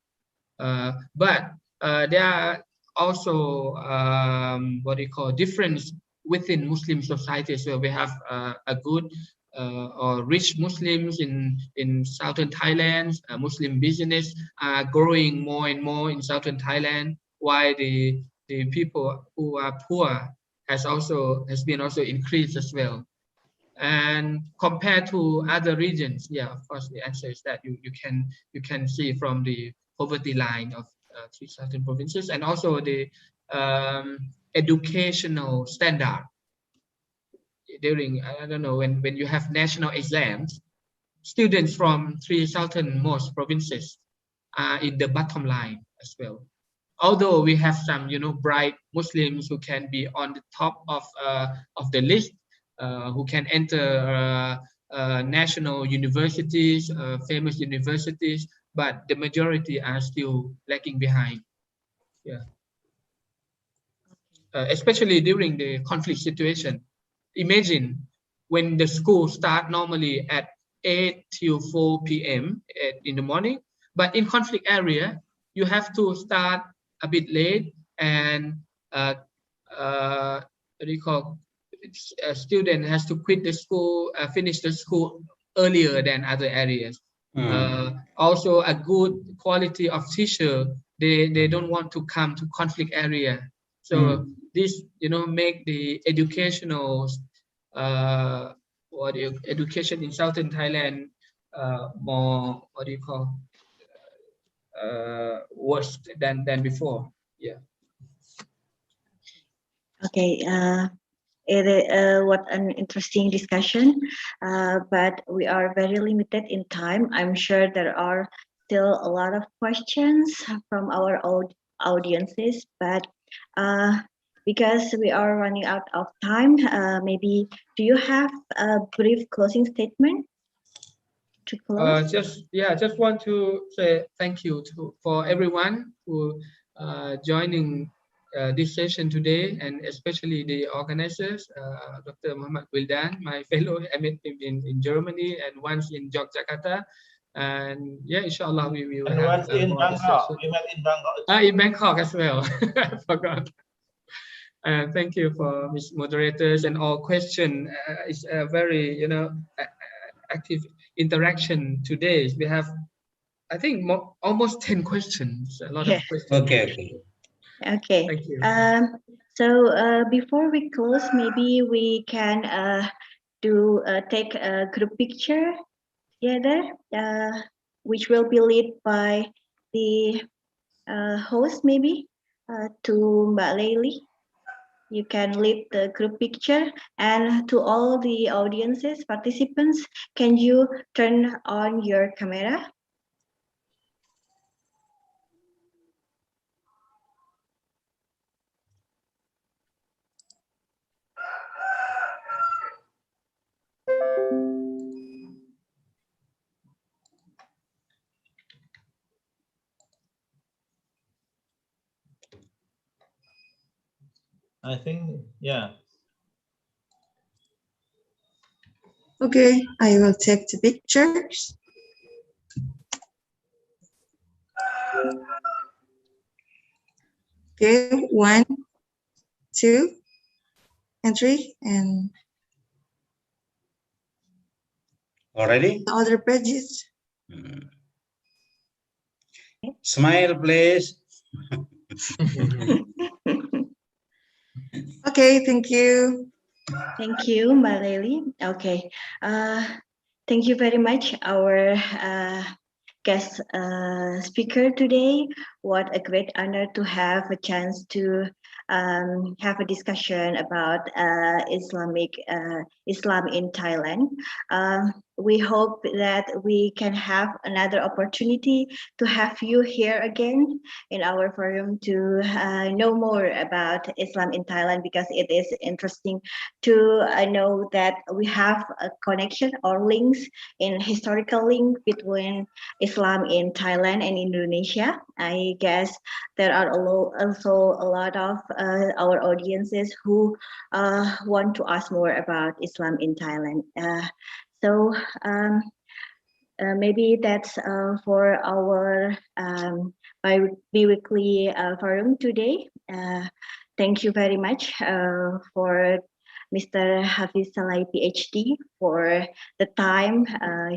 But there are also difference within Muslim society. So we have a good or rich Muslims in southern Thailand. Muslim business are growing more and more in southern Thailand, while the people who are poor has been increased as well. And compared to other regions, yeah, of course, the answer is that you can see from the poverty line of 3 southern provinces, and also the educational standard. During, I don't know, when you have national exams, students from 3 southernmost provinces are in the bottom line as well. Although we have some, bright Muslims who can be on the top of the list, who can enter national universities, famous universities, but the majority are still lagging behind. Yeah. Especially during the conflict situation. Imagine when the school start normally at 8 till 4 p.m. in the morning, but in conflict area, you have to start a bit late, and a student has to quit the school, finish the school earlier than other areas. Also, a good quality of teacher, they don't want to come to conflict area. So this, make the educational education in southern Thailand more worse than before. Yeah. Okay. What an interesting discussion, but we are very limited in time. I'm sure there are still a lot of questions from our audiences, but because we are running out of time, maybe do you have a brief closing statement to close? Just want to say thank you for everyone who joining this session today, and especially the organizers, Dr. Muhammad Wildan, my fellow. I met him in Germany and once in Yogyakarta. And yeah, inshallah, we will And have once in more Bangkok, discussion. we met in Bangkok. In Bangkok as well. I forgot. Thank you for Ms. moderators and all question. It's a very, active interaction today. We have, I think, almost 10 questions, a lot of Yeah. questions. Okay. Okay. Thank you. So before we close, maybe we can take a group picture together, which will be led by the host, maybe to Mbak Leili. You can lead the group picture, and to all the audiences, participants, can you turn on your camera? I think, yeah. Okay, I will take the pictures. Okay, 1, 2, and 3, and Already? the other pages. Smile, please. Okay, thank you. Thank you, Mbak Leili. Okay. Thank you very much, our guest speaker today. What a great honor to have a chance to have a discussion about Islam in Thailand. We hope that we can have another opportunity to have you here again in our forum to know more about Islam in Thailand, because it is interesting to know that we have a connection or links in historical link between Islam in Thailand and Indonesia. I guess there are also a lot of our audiences who want to ask more about Islam in Thailand. So maybe that's for our bi-weekly forum today. Thank you very much for Mr. Hafiz Salai, PhD, for the time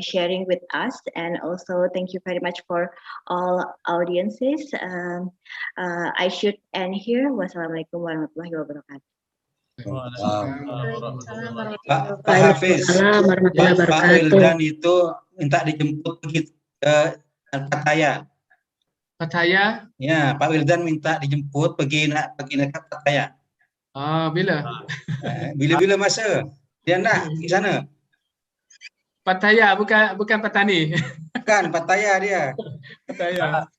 sharing with us, and also thank you very much for all audiences. I should end here. Wassalamualaikum warahmatullahi wabarakatuh. Pak Hafiz, Pak Wildan itu minta dijemput ke Pattaya. Pattaya? Ya, Pak Wildan minta dijemput pergi ke Pattaya. Bila? Bila masa? Dia nak ke sana. Pattaya bukan Patani. Bukan, Pattaya dia. Pattaya.